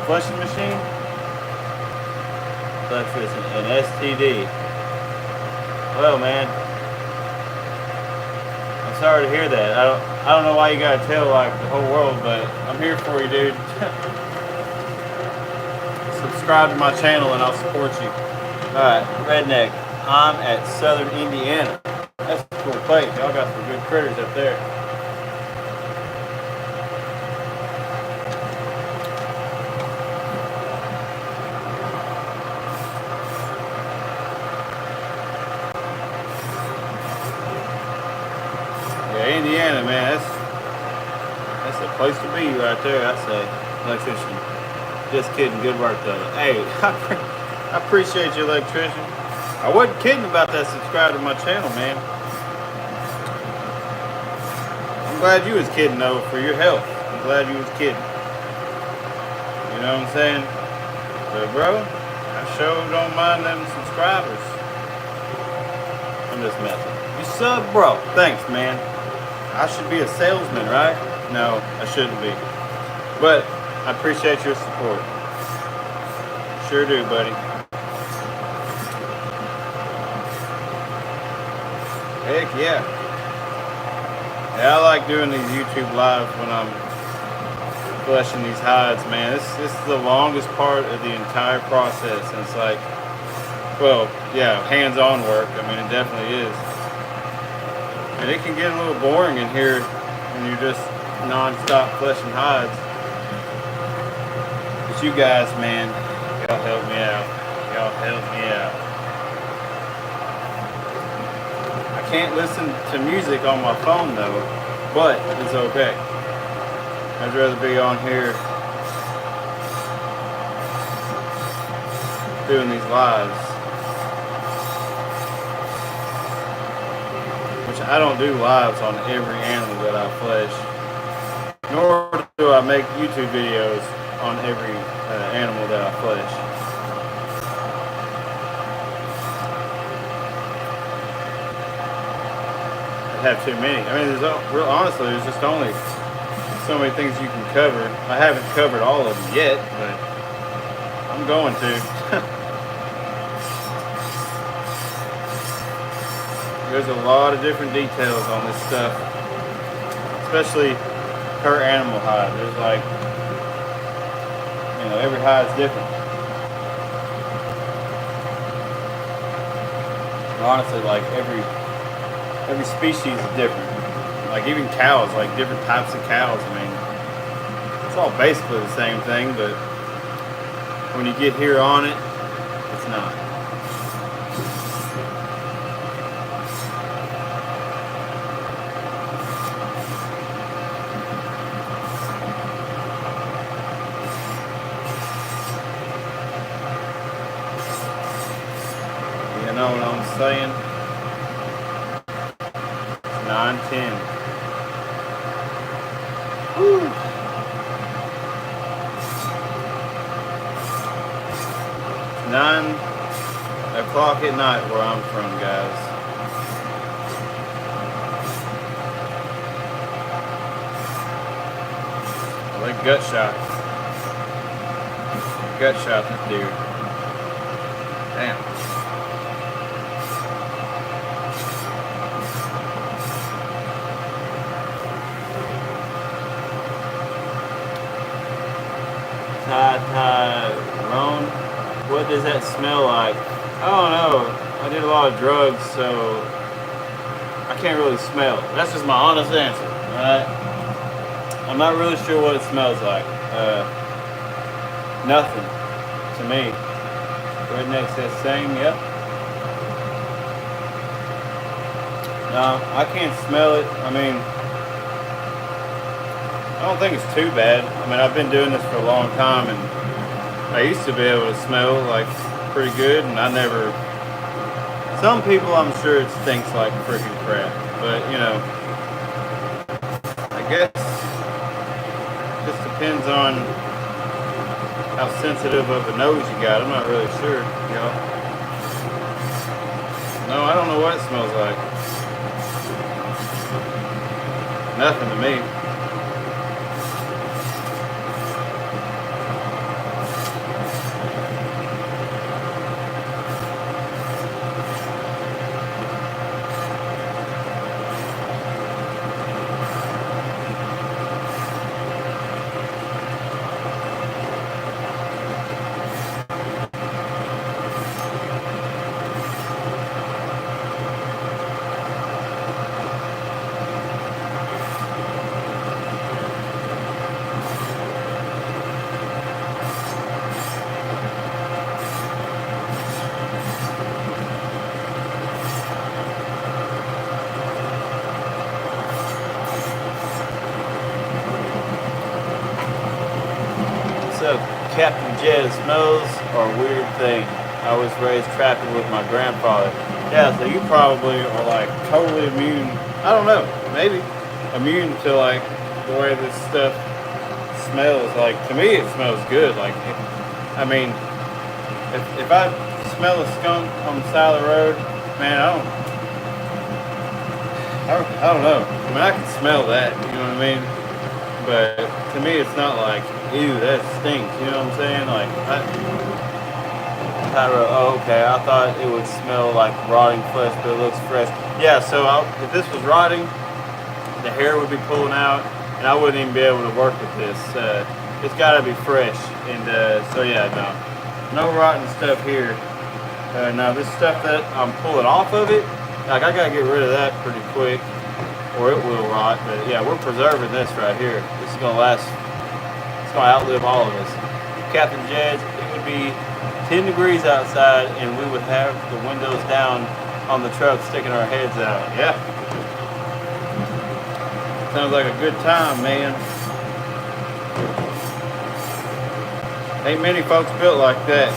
flushing machine? Electrician, an STD. Well man, I'm sorry to hear that. I don't know why you gotta tell like the whole world, but I'm here for you, dude. Subscribe to my channel and I'll support you. Alright, Redneck. I'm at Southern Indiana. That's a cool place. Y'all got some good critters up there. Yeah, Indiana, man, that's a place to be right there, I say. Electrician. Just kidding, good work though. Hey, I appreciate you, electrician. I wasn't kidding about that subscribe to my channel, man. I'm glad you was kidding, though, for your health. I'm glad you was kidding. You know what I'm saying? But, bro, I sure don't mind them subscribers. I'm just messing. You sub, bro. Thanks, man. I should be a salesman, right? No, I shouldn't be. But I appreciate your support. Sure do, buddy. Heck yeah. Yeah, I like doing these YouTube lives when I'm flushing these hides, man. This is the longest part of the entire process. And it's like, well, yeah, hands-on work. I mean, it definitely is. And it can get a little boring in here when you're just non-stop flushing hides. But you guys, man, y'all help me out. Y'all help me out. I can't listen to music on my phone though, but it's okay. I'd rather be on here doing these lives, which I don't do lives on every animal that I flesh, nor do I make YouTube videos on every animal that I flesh. I have too many. I mean, honestly, there's just only so many things you can cover. I haven't covered all of them yet, but I'm going to. There's a lot of different details on this stuff, especially per animal hide. There's like, every hide's different. And honestly, like every species is different. Like even cows, like different types of cows. I mean, it's all basically the same thing, but when you get here on it, it's not. You know what I'm saying? 9:10. Woo. 9:00 at night where I'm from, guys. Well, they gut shot this dude. Damn. Tyrone, what does that smell like? I don't know. I did a lot of drugs, so I can't really smell. That's just my honest answer. Alright? I'm not really sure what it smells like. Nothing to me. Redneck says same, yep. No, I can't smell it. I mean, I don't think it's too bad. I mean, I've been doing this for a long time, and I used to be able to smell like pretty good, and I never. Some people, I'm sure, it stinks like freaking crap, but I guess it just depends on how sensitive of a nose you got. I'm not really sure, No, I don't know what it smells like. Nothing to me. Captain Jed, smells are a weird thing. I was raised trapping with my grandfather. Yeah, so you probably are like totally immune. I don't know, maybe immune to like the way this stuff smells. Like to me, it smells good. Like, I mean, if I smell a skunk on the side of the road, man, I don't know. I mean, I can smell that. You know what I mean? But to me, it's not like, ew, that stinks. You know what I'm saying? Like, oh, okay. I thought it would smell like rotting flesh, but it looks fresh. Yeah. So if this was rotting, the hair would be pulling out, and I wouldn't even be able to work with this. It's got to be fresh, and so yeah, no rotten stuff here. Now this stuff that I'm pulling off of it, like I gotta get rid of that pretty quick, or it will rot. But yeah, we're preserving this right here. This is gonna last. It's gonna outlive all of us. Captain Jed's, it would be 10 degrees outside, and we would have the windows down on the truck sticking our heads out. Yeah. Sounds like a good time, man. Ain't many folks built like that.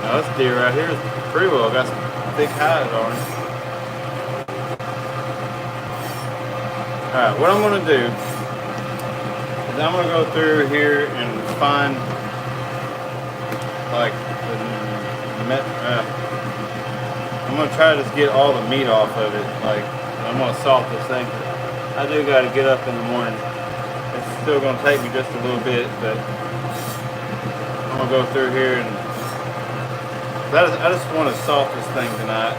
Now this deer right here is pretty well got some thick hide on it. Alright, what I'm going to do is I'm going to go through here and find like I'm going to try to just get all the meat off of it. Like, I'm going to salt this thing. I do got to get up in the morning. It's still going to take me just a little bit, but I'm going to go through here and I just want to salt this thing tonight.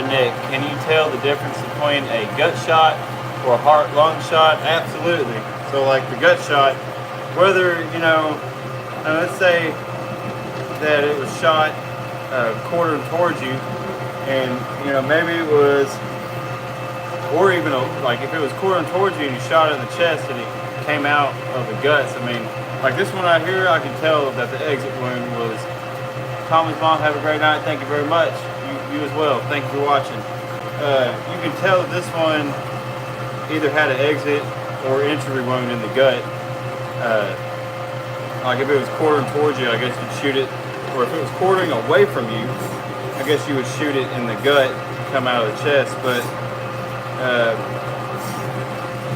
Nick, can you tell the difference between a gut shot or a heart-lung shot? Absolutely. So like the gut shot, whether, you know, let's say that it was shot quartered towards you, and, you know, maybe it was, or even like if it was quartered towards you and you shot it in the chest and it came out of the guts, I mean, like this one right here, I can tell that the exit wound was, Tommy's mom, have a great night, thank you very much. You as well. Thank you for watching. You can tell that this one either had an exit or entry wound in the gut. Like if it was quartering towards you, I guess you'd shoot it. Or if it was quartering away from you, I guess you would shoot it in the gut, come out of the chest. But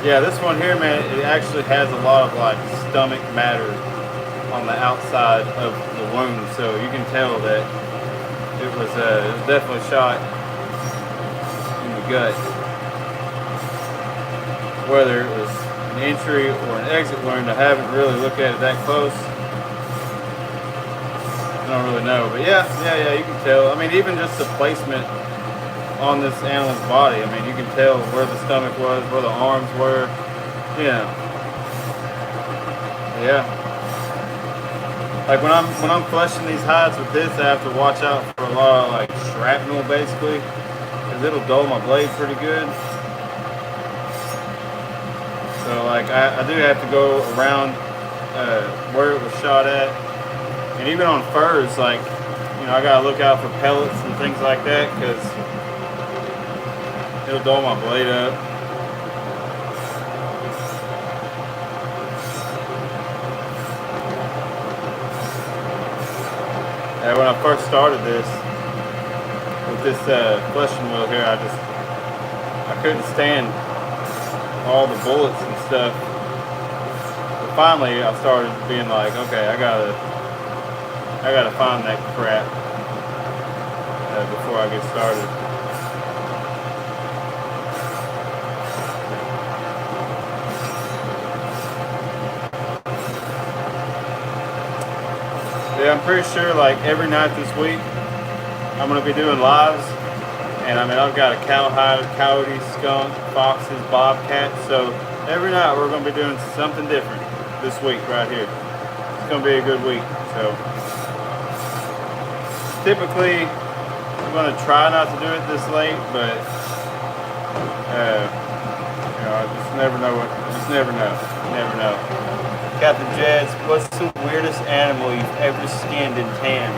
yeah, this one here, man, it actually has a lot of like stomach matter on the outside of the wound, so you can tell that it was definitely shot in the gut. Whether it was an entry or an exit wound, I haven't really looked at it that close. I don't really know, but yeah, you can tell. I mean, even just the placement on this animal's body. I mean, you can tell where the stomach was, where the arms were. Yeah. Like when I'm fleshing these hides with this, I have to watch out for a lot of like shrapnel, basically, because it'll dull my blade pretty good. So like I do have to go around where it was shot at, and even on furs, like, you know, I gotta look out for pellets and things like that, because it'll dull my blade up. When I first started this, with this fleshing wheel here, I couldn't stand all the bullets and stuff. But finally, I started being like, okay, I gotta find that crap before I get started. Yeah, I'm pretty sure like every night this week I'm going to be doing lives, and I mean I've got a cowhide, coyote, skunk, foxes, bobcats, so every night we're going to be doing something different this week right here. It's going to be a good week. So typically I'm going to try not to do it this late, but you know, I just never know. Never know. Captain Jazz, what's the weirdest animal you've ever skinned and tanned?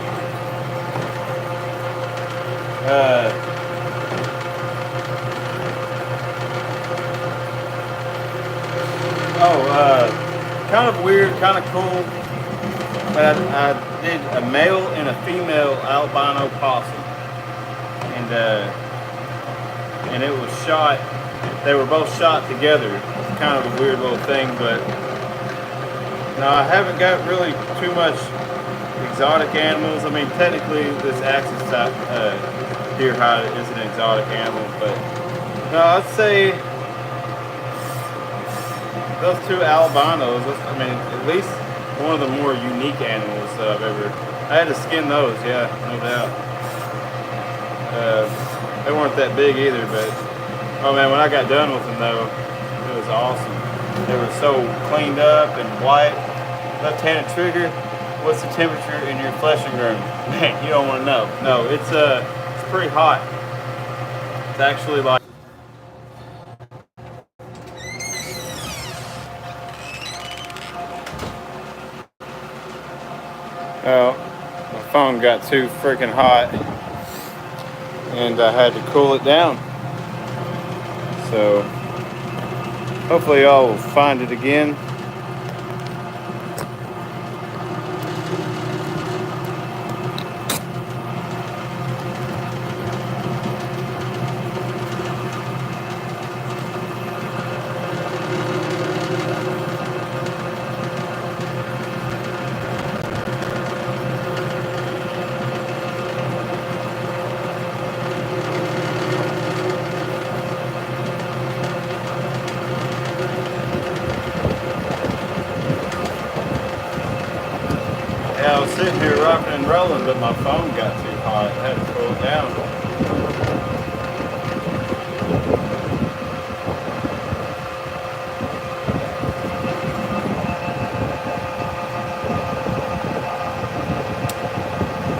Kind of weird, kind of cool. But I did a male and a female albino possum, and it was shot. They were both shot together. It's kind of a weird little thing, but. No, I haven't got really too much exotic animals. I mean, technically, this axis type deer hide is an exotic animal, but no, I'd say those two albinos. I mean, at least one of the more unique animals I've ever. I had to skin those, yeah, no doubt. They weren't that big either, but oh man, when I got done with them though, it was awesome. They were so cleaned up and white. Left-handed trigger. What's the temperature in your fleshing room? Man, you don't want to know. No, it's pretty hot. It's actually like. Well, my phone got too freaking hot and I had to cool it down. So hopefully y'all will find it again. I was sitting here rocking and rolling, but my phone got too hot. I had to cool it down.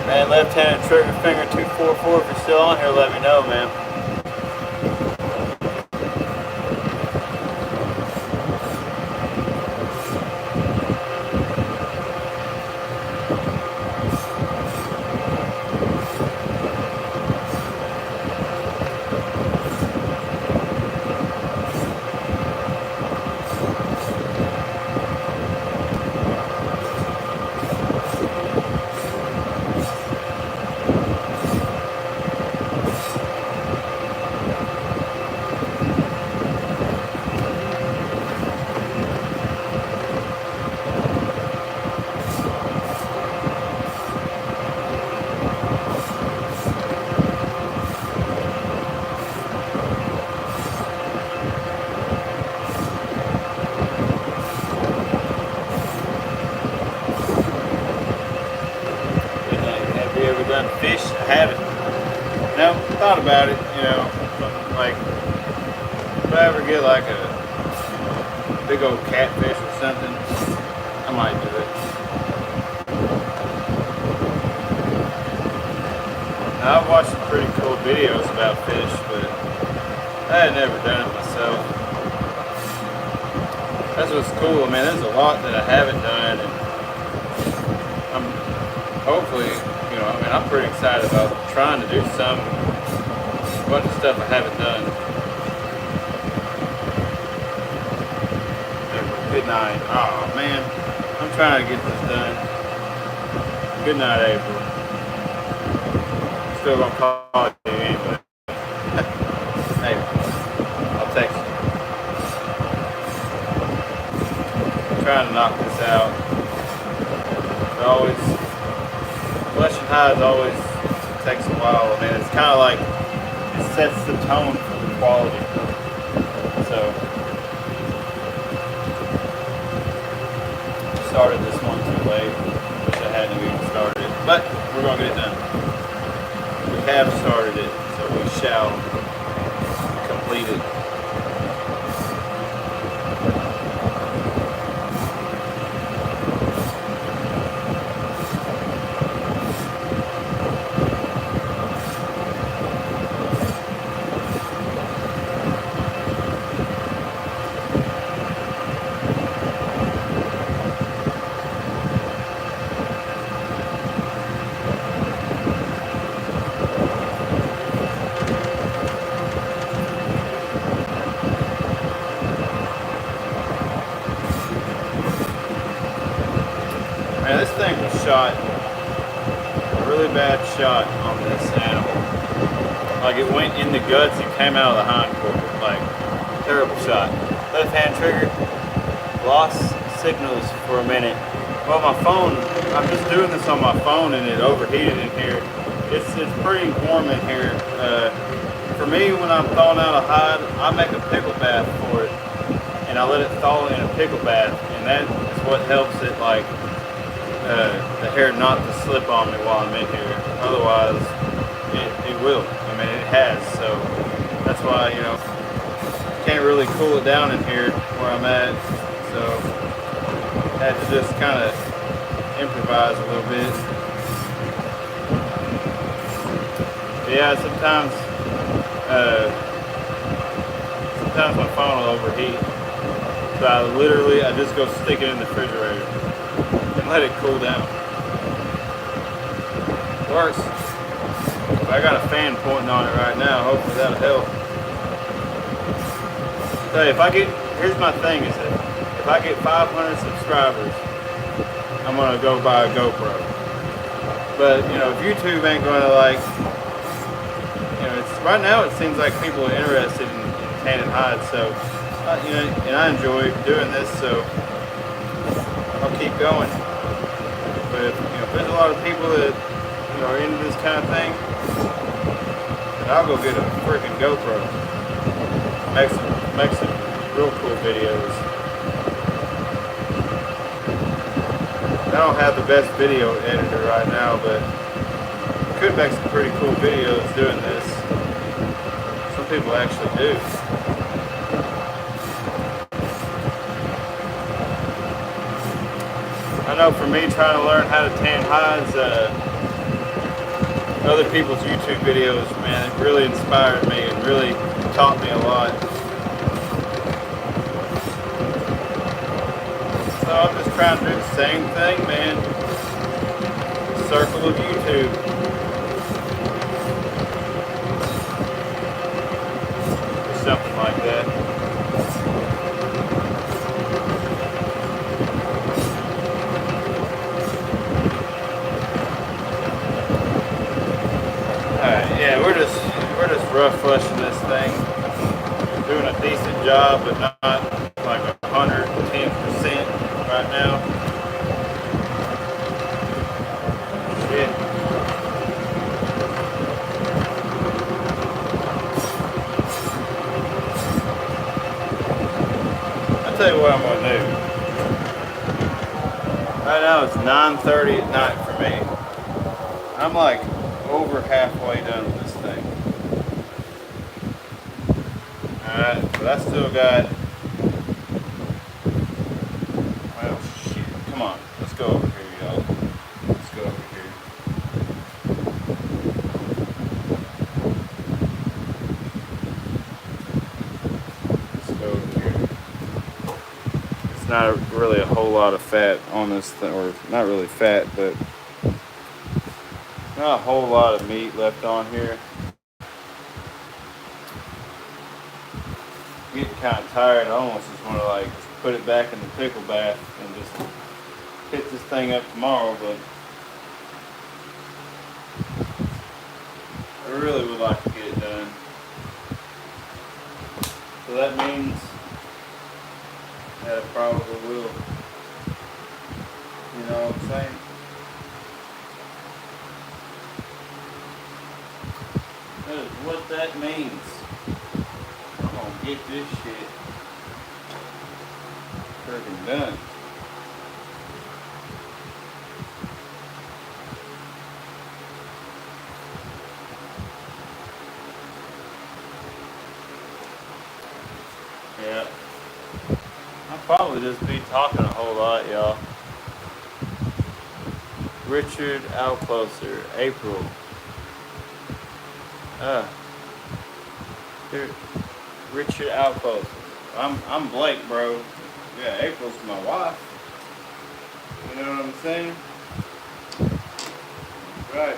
Man, left-handed trigger finger 244. If you're still on here, let me know, man. Fish, I haven't. No, thought about it, you know, like, if I ever get like a big old catfish or something, I might do it. Now, I've watched some pretty cool videos about fish, but I had never done it myself. That's what's cool. I mean, there's a lot that I haven't done, and I'm hopefully, you know, I mean, I'm pretty excited about trying to do some bunch of stuff I haven't done. Good night. Oh man, I'm trying to get this done. Good night, April. Still gonna call you anyway. Hey, I'll text you. I'm trying to knock this out. But always. Fleshing hides always takes a while. I mean, it's kind of like it sets the tone for the quality. So, started this one too late. Wish I hadn't even started it, but we're gonna get it done. We have started it, so we shall complete it. Man, this thing was shot, a really bad shot on this animal. Like it went in the guts and came out of the hindquarter. Like, terrible shot. Left hand trigger, lost signals for a minute. Well, my phone, I'm just doing this on my phone and it overheated in here. It's pretty warm in here. For me, when I'm thawing out a hide, I make a pickle bath for it. And I let it thaw in a pickle bath. And that is what helps it, like, the hair not to slip on me while I'm in here. Otherwise, it will. I mean, it has. So that's why, you know, can't really cool it down in here where I'm at. So I had to just kind of improvise a little bit. But yeah, sometimes my phone will overheat. So I just go stick it in the refrigerator and let it cool down. Works. I got a fan pointing on it right now. Hopefully that'll help. So here's my thing is that if I get 500 subscribers, I'm gonna go buy a GoPro. But you know, if YouTube ain't gonna like, you know, it's right now it seems like people are interested in tanning hides. So, you know, and I enjoy doing this, so I'll keep going. But if, you know, if there's a lot of people that, you know, are into this kind of thing, then I'll go get a freaking GoPro. Make some real cool videos. I don't have the best video editor right now, but I could make some pretty cool videos doing this. Some people actually do. I know for me, trying to learn how to tan hides, other people's YouTube videos, man, it really inspired me and really taught me a lot. So I'm just trying to do the same thing, man. Circle of YouTube. Or something like that. Yeah, we're just rough flushing this thing. Doing a decent job, but not like 110% right now. Shit. I'll tell you what I'm gonna do. Right now it's 9:30 at night for me. I'm like over halfway done with this thing. Alright, but I still got, well shit, come on, let's go over here, y'all. Let's go over here. Let's go over here. It's not really a whole lot of fat on this thing, or not really fat, but not a whole lot of meat left on here. Getting kind of tired. I almost just want to like just put it back in the pickle bath and just hit this thing up tomorrow, but I really would like to get it done. So that means that I probably will. You know what I'm saying? That is what that means. I'm gonna get this shit freaking done. Yeah. I'll probably just be talking a whole lot, y'all. Richard Outcloser, April. Here, Richard Outpost. I'm Blake, bro. Yeah, April's my wife. You know what I'm saying? Right.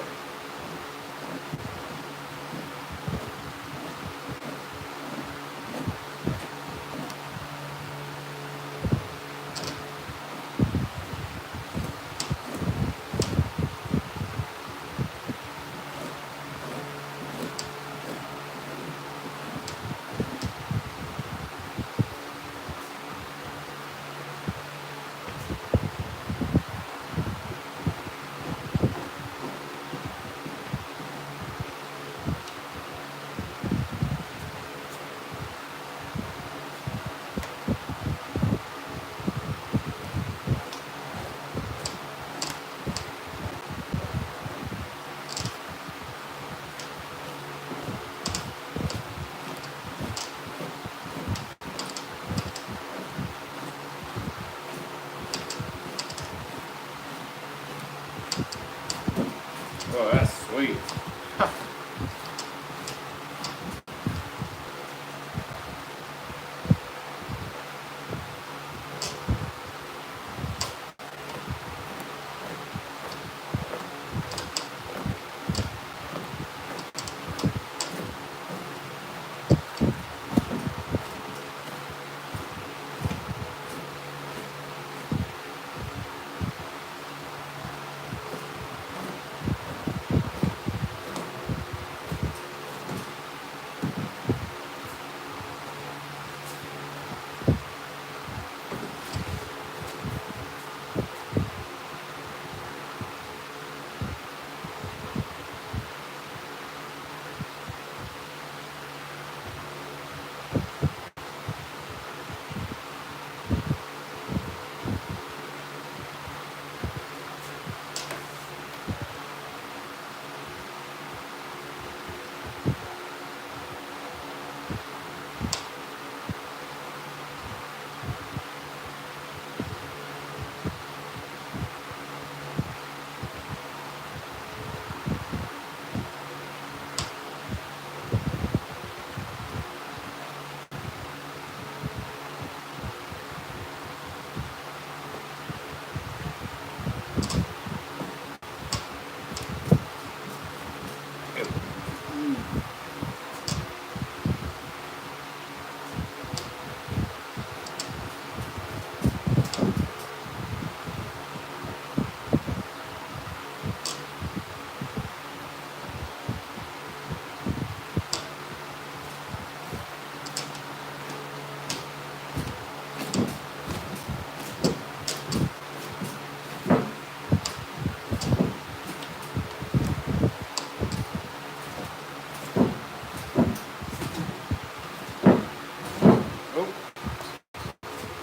That's sweet.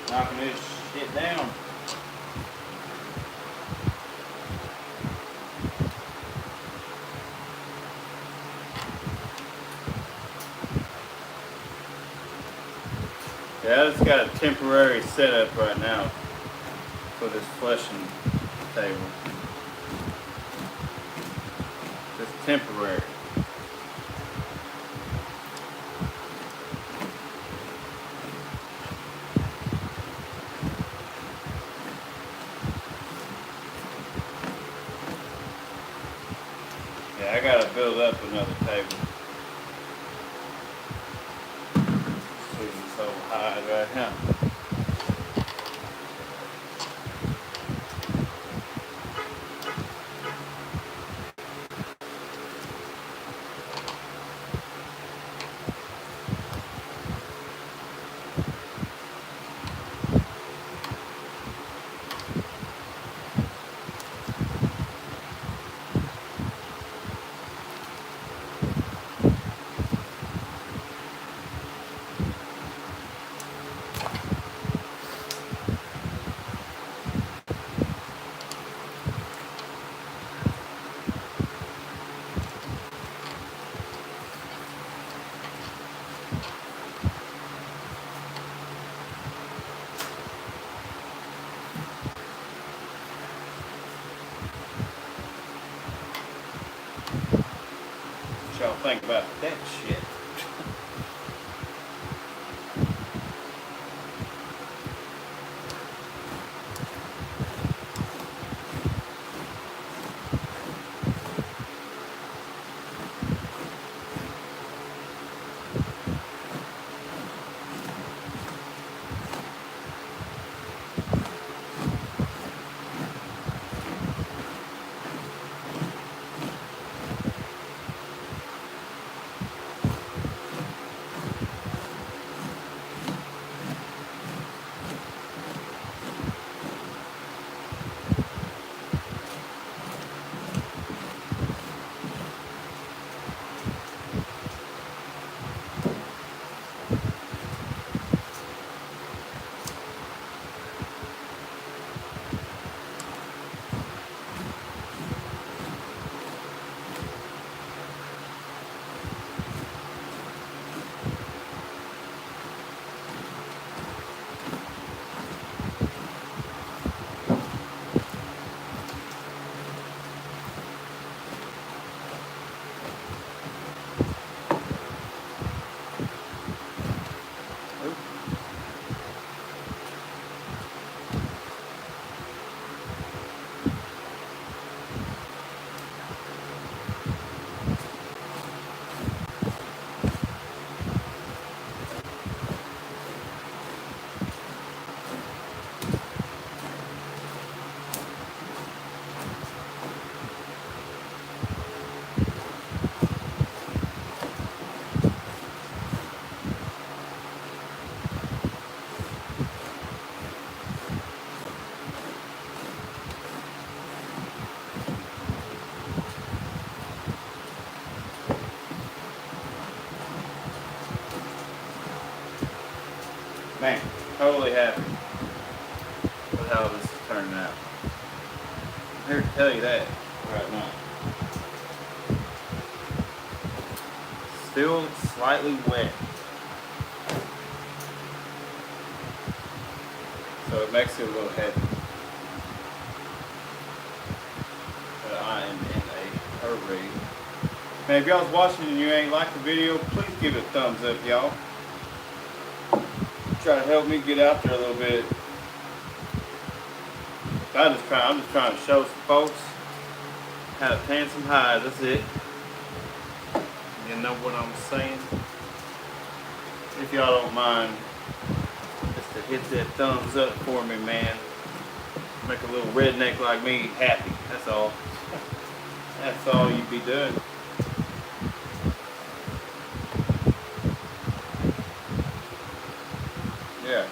Knocking this shit down. Yeah, I just got a temporary setup right now for this fleshing table. Just temporary. Yeah, I gotta build up another table. See, it's so high right now. What y'all think about that shit? Man, totally happy with how this is turning out. I'm here to tell you that right now. Still slightly wet. So it makes it a little heavy. But I am in a hurry. Man, if y'all's watching and you ain't liked the video, please give it a thumbs up, y'all. Try to help me get out there a little bit. I'm just trying to show some folks how to pan some hides. That's it. You know what I'm saying? If y'all don't mind, just to hit that thumbs up for me, man. Make a little redneck like me happy. That's all. That's all you be doing. Yeah.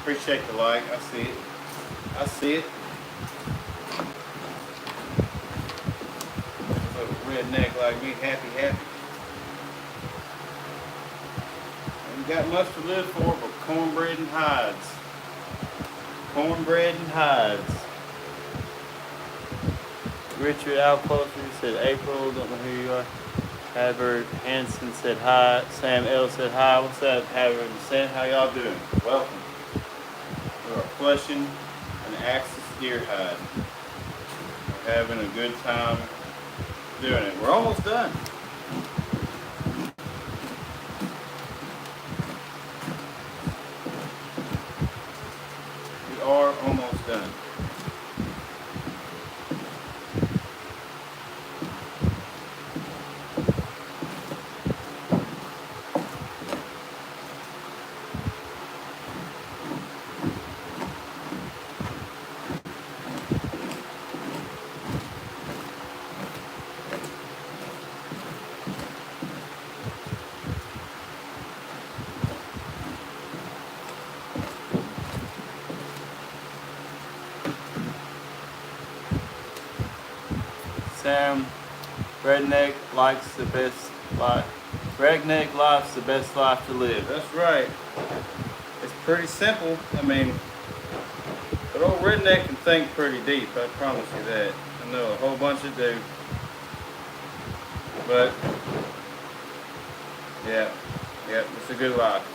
Appreciate the like. I see it. I see it. A little redneck like me, happy. Ain't got much to live for but cornbread and hides. Cornbread and hides. Richard Alcloser said April, don't know who you are. Haver Hanson said hi. Sam L said hi. What's up, Haver and Sam? How y'all doing? Welcome. We are flushing an Axis deer hide. We're having a good time doing it. We're almost done. We are almost done. Sam, redneck likes the best life. Redneck life's the best life to live. That's right. It's pretty simple. I mean, but old redneck can think pretty deep. I promise you that. I know a whole bunch of do. But yeah, it's a good life.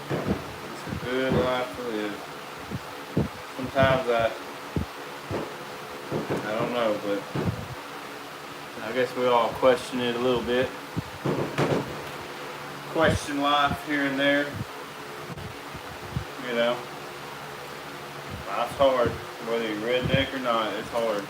It's a good life to live. Sometimes I don't know, but I guess we all question it a little bit. Question life here and there. You know, life's hard. Whether you're redneck or not, it's hard.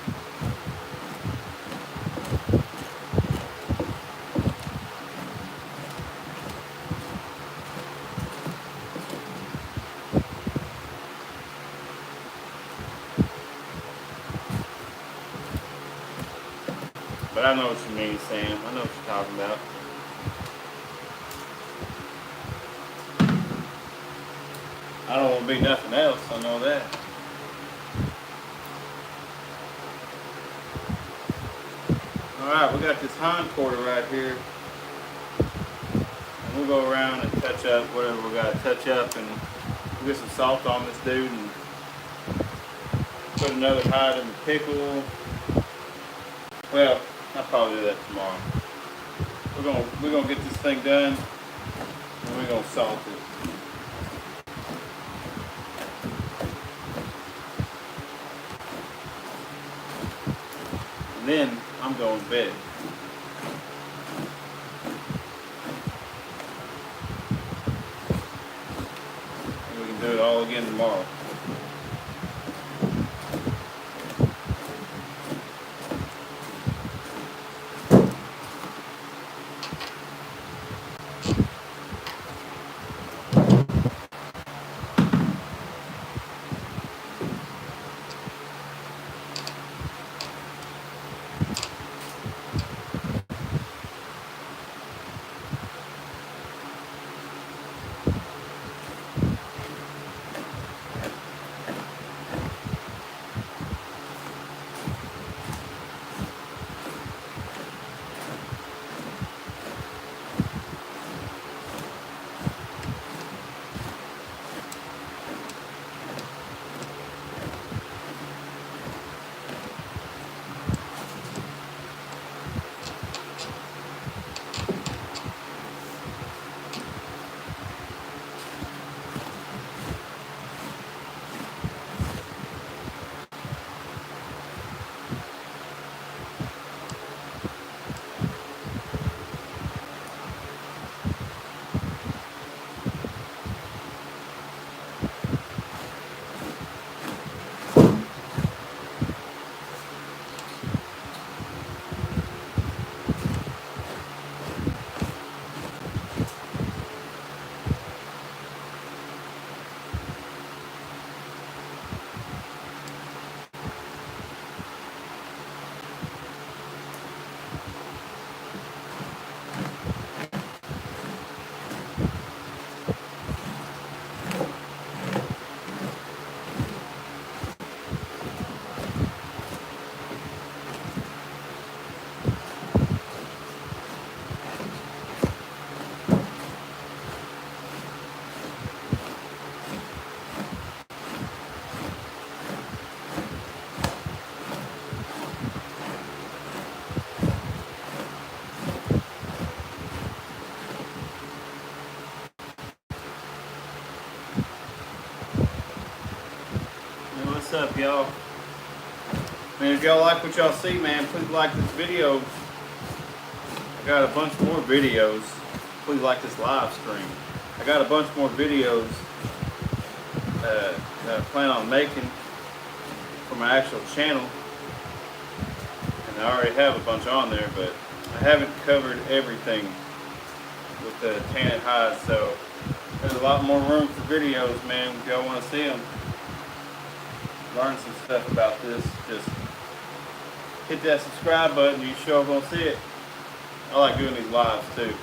But I know what you mean, Sam. I know what you're talking about. I don't want to be nothing else. I know that. Alright, we got this hind quarter right here. And we'll go around and touch up whatever we got to touch up. And we'll get some salt on this dude and put another hide in the pickle. Well, I'll probably do that tomorrow. We're gonna get this thing done and we're gonna salt it. And then I'm going to bed. And we can do it all again tomorrow. y'all. Man, if y'all like what y'all see, man, please like this video. I got a bunch more videos. Please like this live stream. I got a bunch more videos that I plan on making for my actual channel. And I already have a bunch on there, but I haven't covered everything with the tanning hides, so there's a lot more room for videos, man. If y'all want to see them, learn some stuff about this, just hit that subscribe button. You sure gonna see it. I like doing these lives too.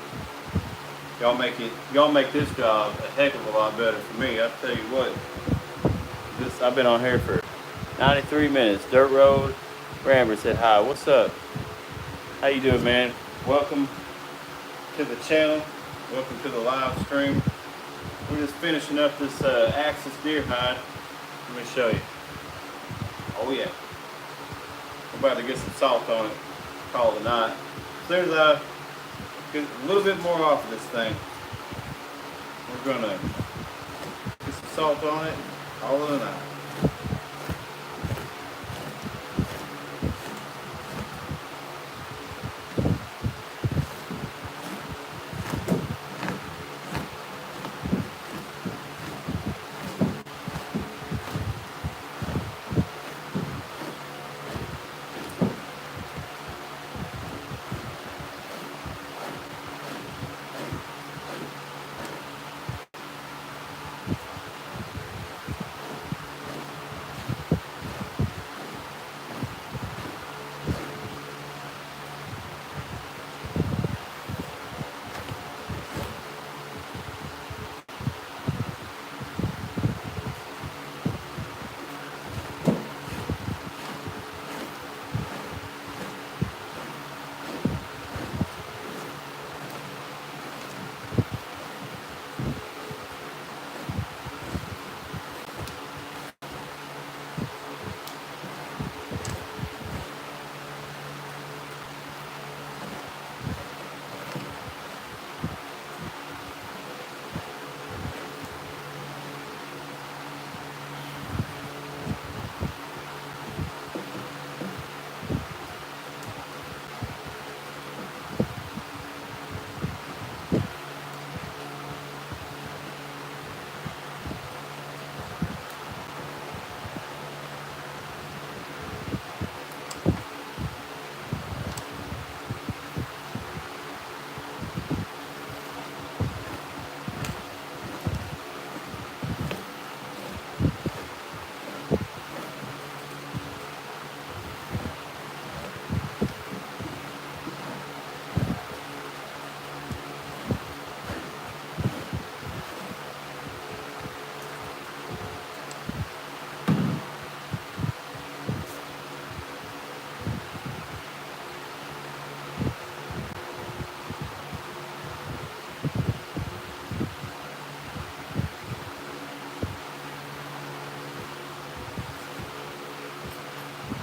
Y'all make this job a heck of a lot better for me. I tell you what, I've been on here for 93 minutes. Dirt Road Ramber said hi. What's up? How you doing, man? Welcome to the channel. Welcome to the live stream. We're just finishing up this Axis deer hide. Let me show you. Oh yeah. We're about to get some salt on it. Call it a night. As soon as I get a little bit more off of this thing, we're gonna get some salt on it. All of the night.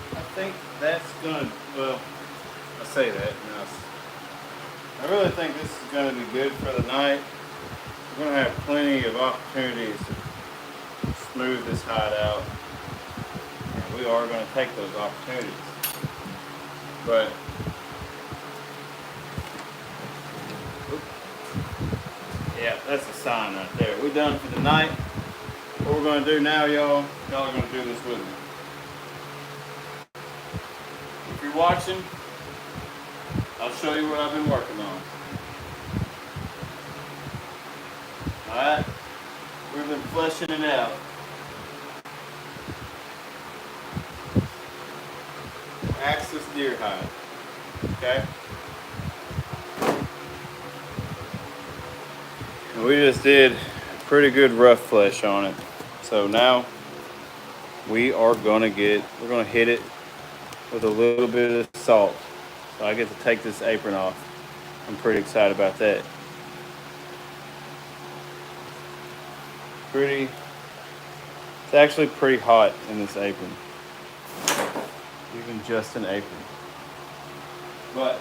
I think that's gonna, well, I say that now. I really think this is gonna be good for the night. We're gonna have plenty of opportunities to smooth this hide out, and we are gonna take those opportunities. But yeah, that's a sign right there. We're done for the night. What we're gonna do now, y'all are gonna do this with me. If you're watching, I'll show you what I've been working on. Alright, we've been fleshing it out. Axis deer hide. Okay? And we just did a pretty good rough flesh on it. So now we're gonna hit it with a little bit of salt. So I get to take this apron off. I'm pretty excited about that. It's actually pretty hot in this apron. Even just an apron. But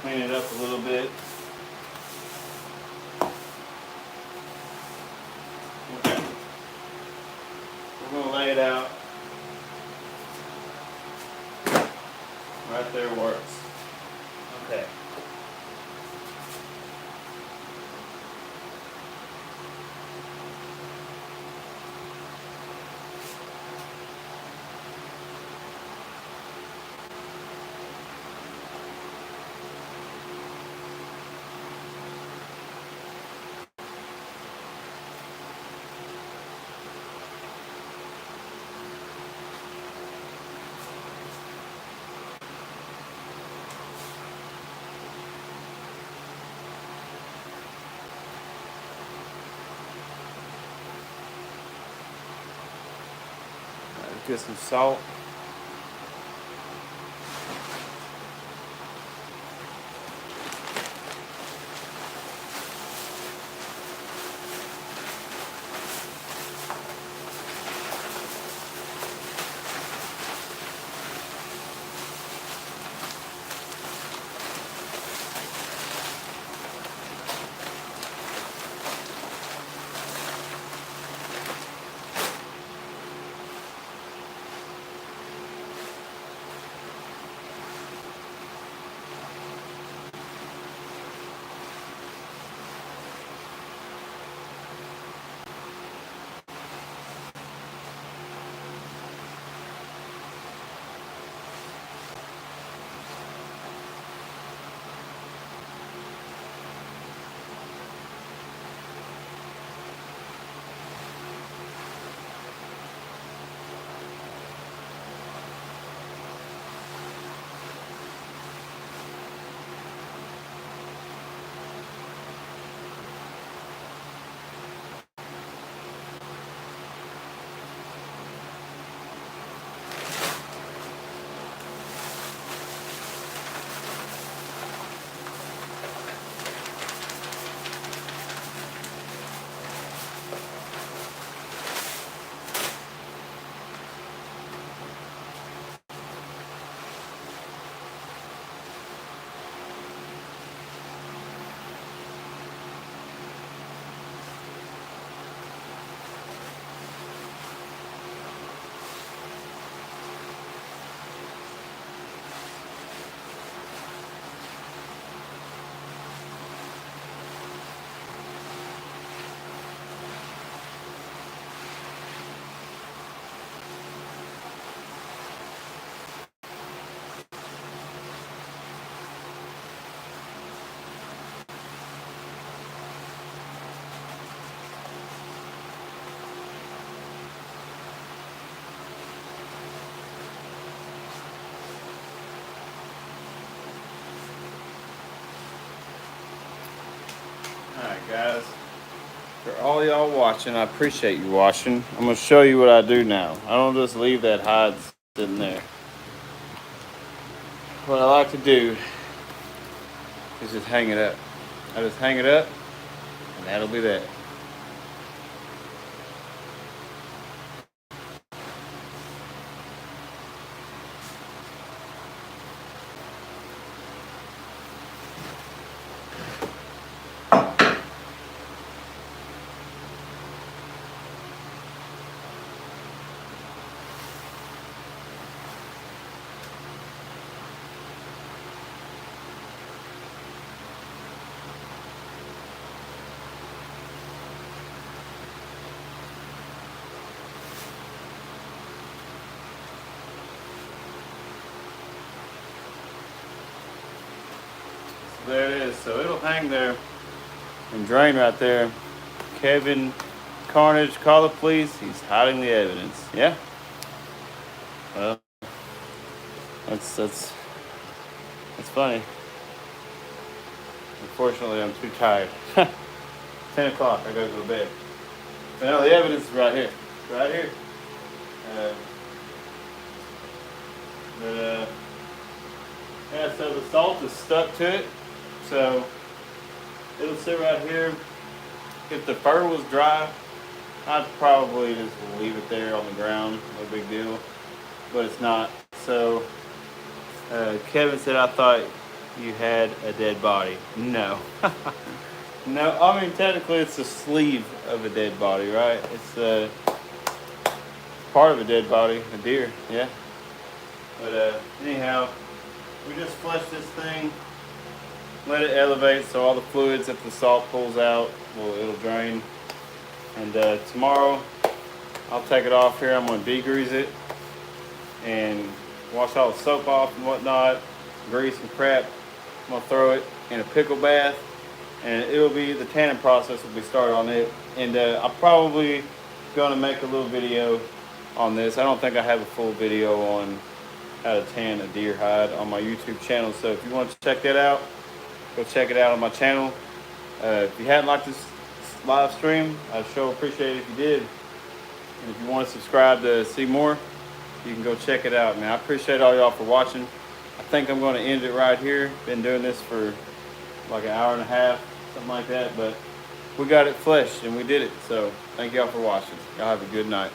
clean it up a little bit. We're gonna lay it out. Right there works. Okay. Get some salt. Alright guys, for all y'all watching, I appreciate you watching. I'm going to show you what I do now. I don't just leave that hide sitting there. What I like to do is just hang it up. I just hang it up and that'll be that. There it is. So it'll hang there and drain right there. Kevin Carnage, call the police. He's hiding the evidence. Yeah. Well, that's funny. Unfortunately, I'm too tired. 10 o'clock. I gotta go to bed. But now the evidence is right here. Right here. Yeah. So the salt is stuck to it. So it'll sit right here. If the fur was dry, I'd probably just leave it there on the ground. No big deal. But it's not. So Kevin said, I thought you had a dead body. No. No, I mean, technically it's the sleeve of a dead body, right? It's part of a dead body, a deer, yeah. But anyhow, we just flush this thing, let it elevate so all the fluids, if the salt pulls out, it'll drain. And tomorrow, I'll take it off here. I'm gonna degrease it and wash all the soap off and whatnot, grease and crap. I'm gonna throw it in a pickle bath, and the tanning process will be started on it. And I'm probably gonna make a little video on this. I don't think I have a full video on how to tan a deer hide on my YouTube channel. So if you want to check that out, go check it out on my channel. If you hadn't liked this live stream, I'd sure appreciate it if you did. And if you want to subscribe to see more, you can go check it out, man. I appreciate all y'all for watching. I think I'm going to end it right here. Been doing this for like an hour and a half, something like that. But we got it fleshed and we did it. So thank y'all for watching. Y'all have a good night.